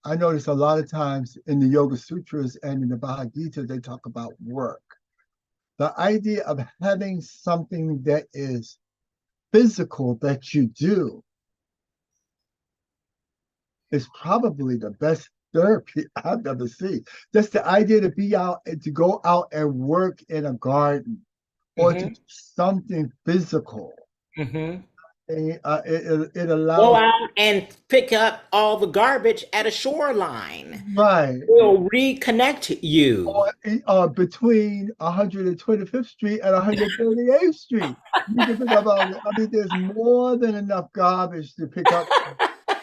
I notice a lot of times in the Yoga Sutras and in the Bhagavad Gita, they talk about work. The idea of having something that is physical that you do is probably the best therapy I've ever seen. Just the idea to be out and to go out and work in a garden or to mm-hmm, do something physical. mm-hmm. It Go allows, out and pick up all the garbage at a shoreline. right, Will reconnect you. between 125th Street and 138th Street. You can think about it. I mean, there's more than enough garbage to pick up.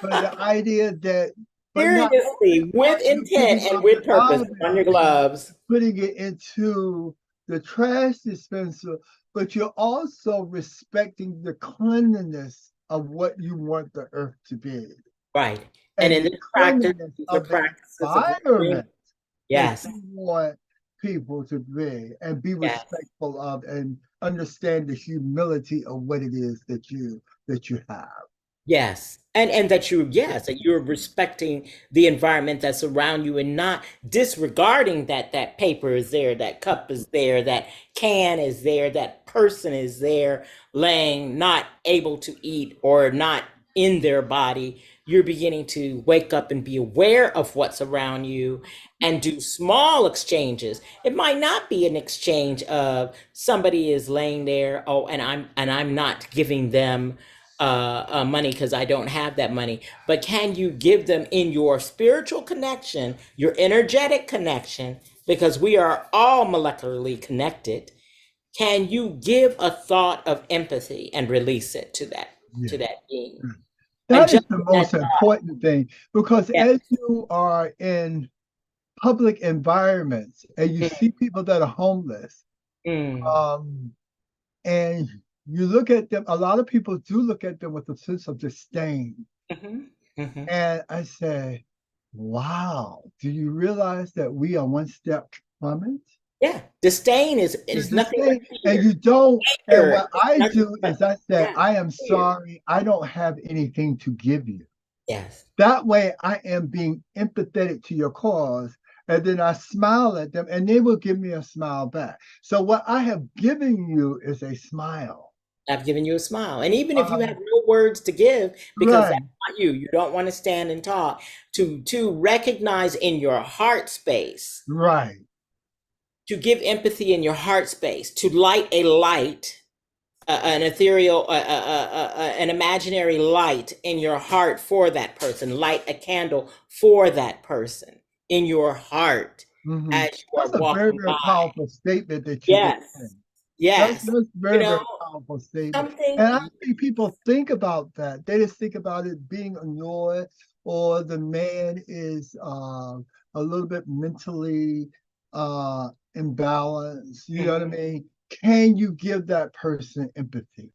But the idea that, but not only Seriously, are with you intent picking and up the with purpose on garbage your gloves. putting it into the trash dispenser, but you're also respecting the cleanliness of what you want the earth to be Right. And and in the this practice, cleanliness these are of the practices of learning. environment that Yes, you want people to be and be yes. respectful of and understand the humility of what it is that you have. Yes. And that you, yes, that you're respecting the environment that's around you and not disregarding that that paper is there, that cup is there, that can is there, that person is there laying not able to eat or not in their body. You're beginning to wake up and be aware of what's around you and do small exchanges. It might not be an exchange of somebody is laying there, oh, and I'm not giving them money because I don't have that money. But can you give them in your spiritual connection, your energetic connection, because we are all molecularly connected? Can you give a thought of empathy and release it Yeah. to that being? And That is just the that most important thing because thought, as you are in public environments and you yeah. see people that are homeless, Mm, um, and you look at them, a lot of people do look at them with a sense of disdain. mhm, mhm. And I say, wow, do you realize that we are one step from it? Yeah, disdain The is nothing but disdain, and fear. you don't, and Fear what is I nothing do but is I say, yeah, I am fear. sorry, I don't have anything to give you. Yes. That way, I am being empathetic to your cause. And then I smile at them and they will give me a smile back. So, what I have given you is a smile. I've given you a smile. And even if you have Um, no words to give, because right, that's not you, you don't want to stand and talk, to recognize in your heart space, right. to give empathy in your heart space, to light a light, an ethereal, an imaginary light in your heart for that person, light a candle for that person in your heart Hmm. as you are That's a very, walking very by. powerful statement that you just Yes, said. yes. That's You very, know, very powerful statement. something, And I think people think about that. They just think about it being annoyed or the man is a little bit mentally imbalanced. You know what I mhm, mean? Can you give that person empathy?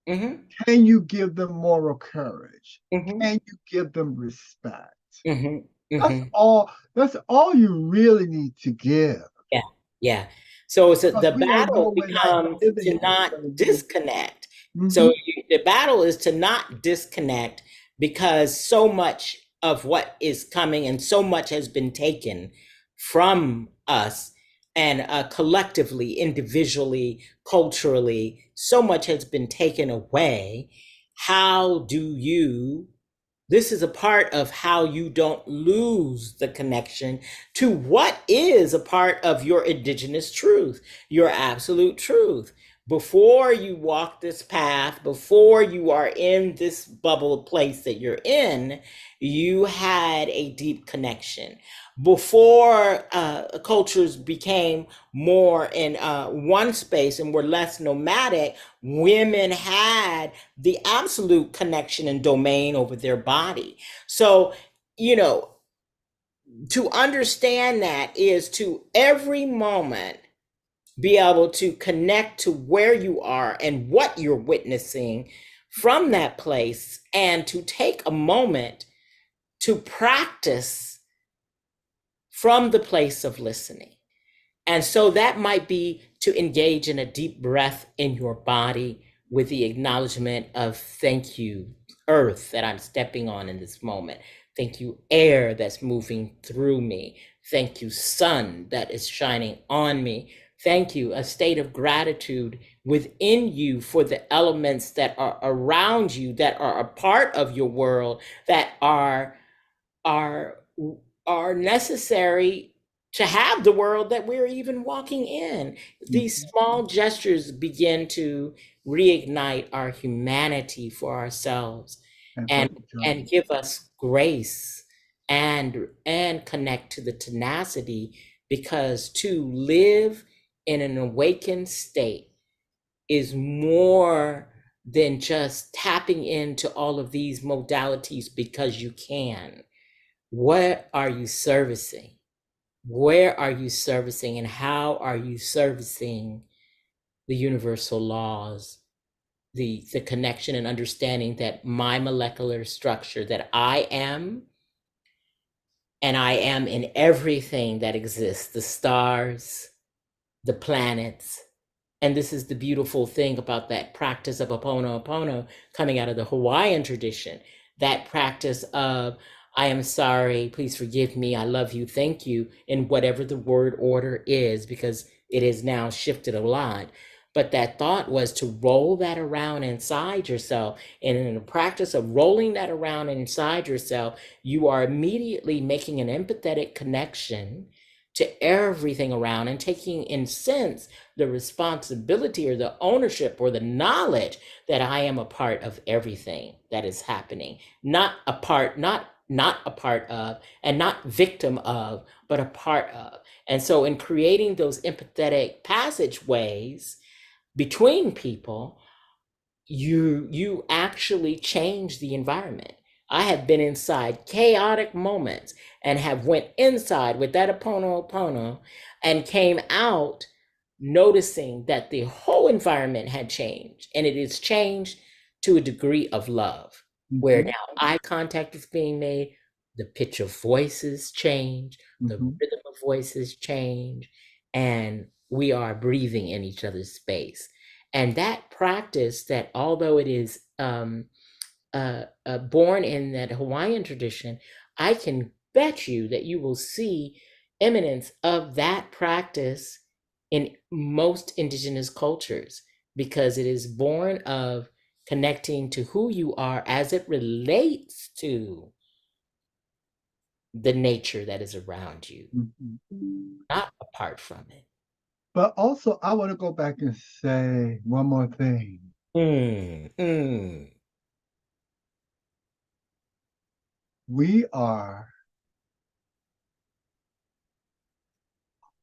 mhm, Can you give them moral courage? mhm, Can you give them respect? mhm, That's mhm. all. That's all you really need to give. Yeah, yeah. So it's Because the we don't know battle we're not becomes giving to it not because we. disconnect. Mhm. So the battle is to not disconnect because so much of what is coming and so much has been taken from us and collectively, individually, culturally, so much has been taken away. How do you This is a part of how you don't lose the connection to what is a part of your indigenous truth, your absolute truth. Before you walk this path, before you are in this bubble place that you're in, you had a deep connection. Before cultures became more in one space and were less nomadic, women had the absolute connection and domain over their body. So, you know, to understand that is to every moment be able to connect to where you are and what you're witnessing from that place and to take a moment to practice from the place of listening. And so that might be to engage in a deep breath in your body with the acknowledgement of thank you, earth that I'm stepping on in this moment. Thank you, air that's moving through me. Thank you, sun that is shining on me. Thank you, a state of gratitude within you for the elements that are around you, that are a part of your world, that are are necessary to have the world that we're even walking in. These Mhm. small gestures begin to reignite our humanity for ourselves And for and each and other. give us grace and connect to the tenacity, because to live in an awakened state is more than just tapping into all of these modalities because you can. What are you servicing? Where are you servicing, and how are you servicing the universal laws, the connection and understanding that my molecular structure, that I am, and I am in everything that exists, the stars, the planets. And this is the beautiful thing about that practice of Ho'oponopono coming out of the Hawaiian tradition. That practice of, I am sorry, please forgive me, I love you, thank you, in whatever the word order is, because it has now shifted a lot. But that thought was to roll that around inside yourself. And in the practice of rolling that around inside yourself, you are immediately making an empathetic connection to everything around and taking, in sense, the responsibility or the ownership or the knowledge that I am a part of everything that is happening, not a part, not a part of, and not victim of, but a part of. And so in creating those empathetic passageways between people, you actually change the environment. I have been inside chaotic moments and have went inside with that opono and came out noticing that the whole environment had changed, and it is changed to a degree of love, where Mhm. now eye contact is being made, the pitch of voices change, the Mhm. rhythm of voices change, and we are breathing in each other's space. And that practice, that although it is born in that Hawaiian tradition, I can bet you that you will see eminence of that practice in most indigenous cultures, because it is born of connecting to who you are as it relates to the nature that is around you, Mhm. not apart from it. But also, I want to go back and say one more thing. Mm, mm. We are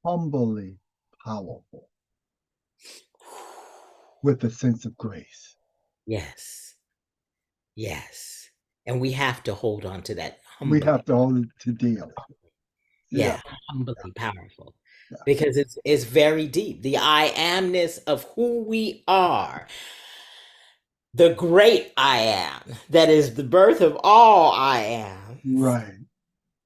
humbly powerful with a sense of grace. Yes, yes. And we have to hold on to that We humbly. have to hold it to dearly. Yeah, Yeah, humbly powerful. yeah. Because it's very deep. The I amness of who we are, the great I am, that is the birth of all I am. Right.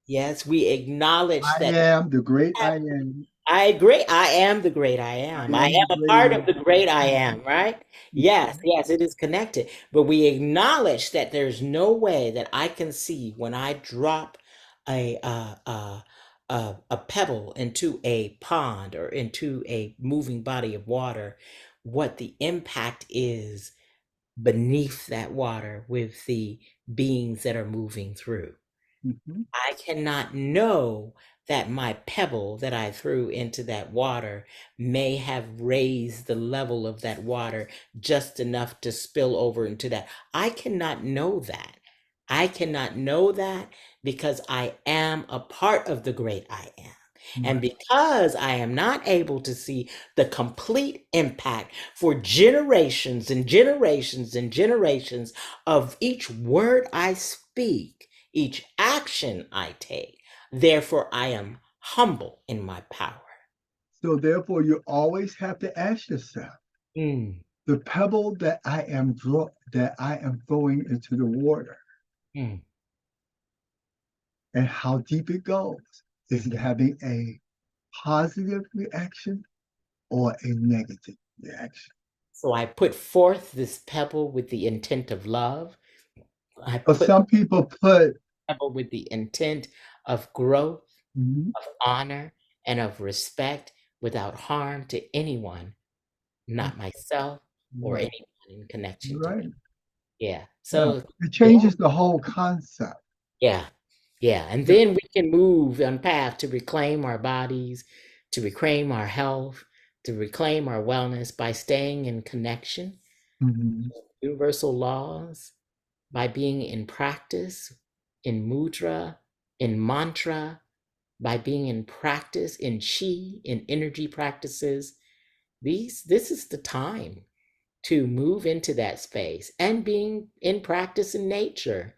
Yes, we acknowledge I that. am the great I am. I agree. I am the great I I am. I am the am a great part I of the great I am, right? Yes, am. yes, it is connected. But we acknowledge that there's no way that I can see when I drop a a pebble into a pond or into a moving body of water, what the impact is beneath that water with the beings that are moving through. Mhm. I cannot know that my pebble that I threw into that water may have raised the level of that water just enough to spill over into that. I cannot know that. I cannot know that because I am a part of the great I am. And Right. because I am not able to see the complete impact for generations and generations and generations of each word I speak, each action I take. Therefore, I am humble in my power. So therefore, you always have to ask yourself, Mm, the pebble that I am that I am throwing into the water Mm. and how deep it goes. Is it having a positive reaction or a negative reaction? So I put forth this pebble with the intent of love. I But put some people put, pebble with the intent of growth, mhm, of honor, and of respect without harm to anyone, not myself or right, anyone in connection to me. right. Yeah. Yeah. So, It yeah, changes the whole concept. yeah, yeah. And Yeah. then we can move on path to reclaim our bodies, to reclaim our health, to reclaim our wellness by staying in connection, Mhm, universal laws, by being in practice, in mudra, in mantra, by being in practice, in chi, in energy practices. This is the time to move into that space and being in practice in nature.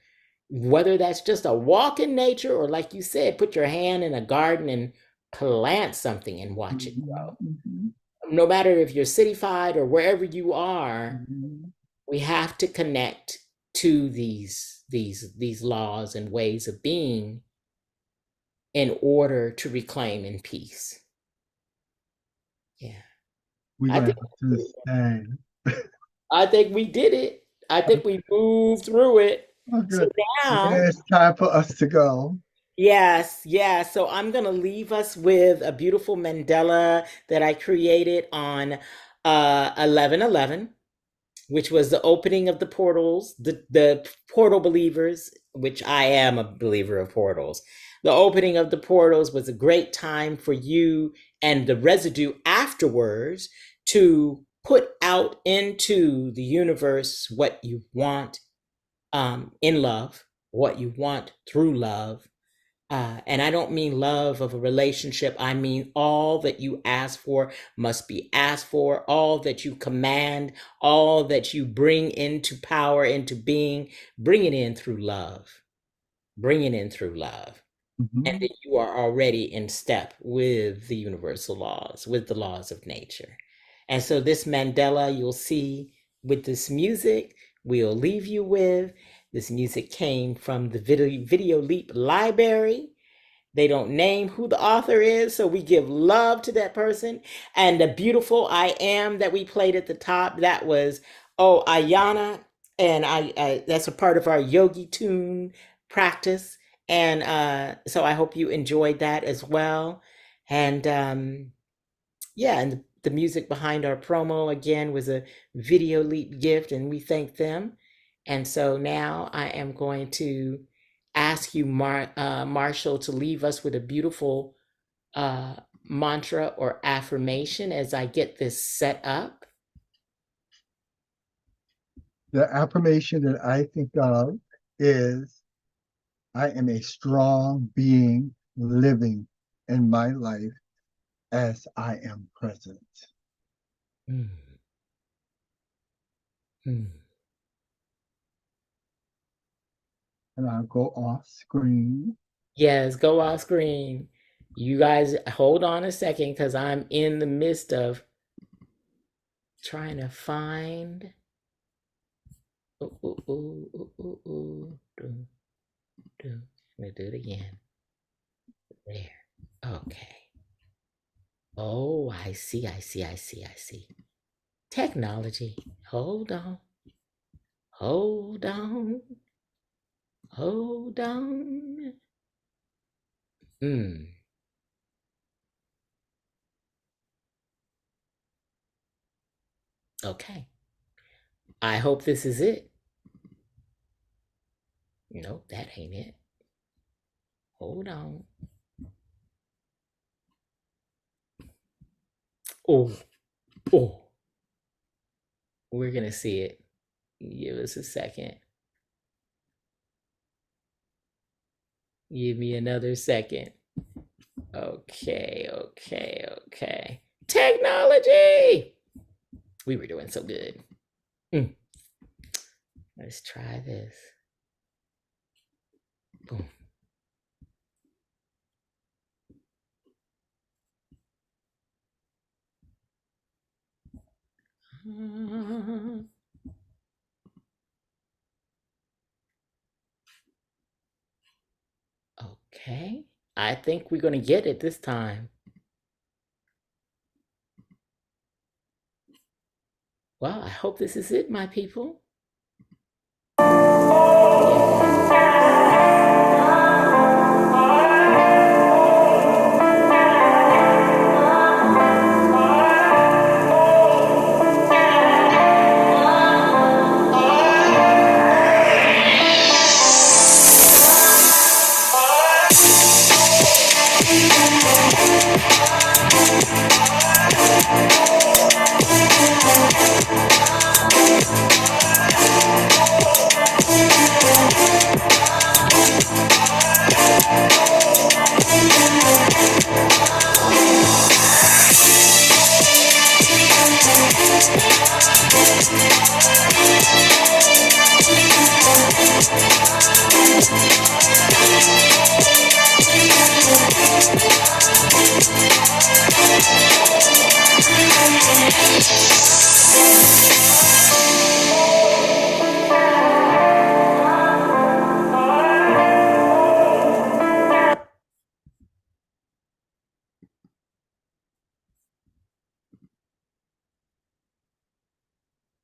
Whether that's just a walk in nature or, like you said, put your hand in a garden and plant something and watch it mhm, grow. mhm, No matter if you're cityfied or wherever you are, mhm, we have to connect to these laws and ways of being in order to reclaim in peace. Yeah. we're I gonna think have to stay. I think we did it. I think we moved through it. So Okay. now, Yeah, it's time for us to go. yes, yes. So I'm gonna leave us with a beautiful mandala that I created on 11/11, which was the opening of the portals, the portal believers, which I am a believer of portals. The opening of the portals was a great time for you and the residue afterwards to put out into the universe what you want in love, what you want through love. And I don't mean love of a relationship. I mean all that you ask for must be asked for, all that you command, all that you bring into power, into being, bring it in through love. Bring it in through love. And Mhm. that you are already in step with the universal laws, with the laws of nature. And so, this mandala you'll see with this music, we'll leave you with. This music came from the Video Leap Library. They don't name who the author is, so we give love to that person. And the beautiful I Am that we played at the top, that was, oh, Ayana. And I that's a part of our yogi tune practice. And so I hope you enjoyed that as well. And yeah, and the music behind our promo again was a Video Leap gift, and we thank them. And so now I am going to ask you, Marshall, to leave us with a beautiful uh, mantra or affirmation as I get this set up. The affirmation that I think of is I am a strong being living in my life as I am present. Mm, mm. And I'll go off screen. Yes, go off screen. You guys hold on a second because I'm in the midst of trying to find. Ooh, ooh, ooh, ooh, ooh, ooh. Do. Let me do it again. There. Okay. Oh, I see, I see, I see, I see. Technology. Hold on. Hold on. Hold on. Hmm. Okay. I hope this is it. Nope, that ain't it. Hold on. Oh, oh. We're gonna see it. Give us a second. Give me another second. Okay, okay, okay. Technology! We were doing so good. Mm. Let's try this. Boom. Okay. I think we're going to get it this time. Well, I hope this is it, my people.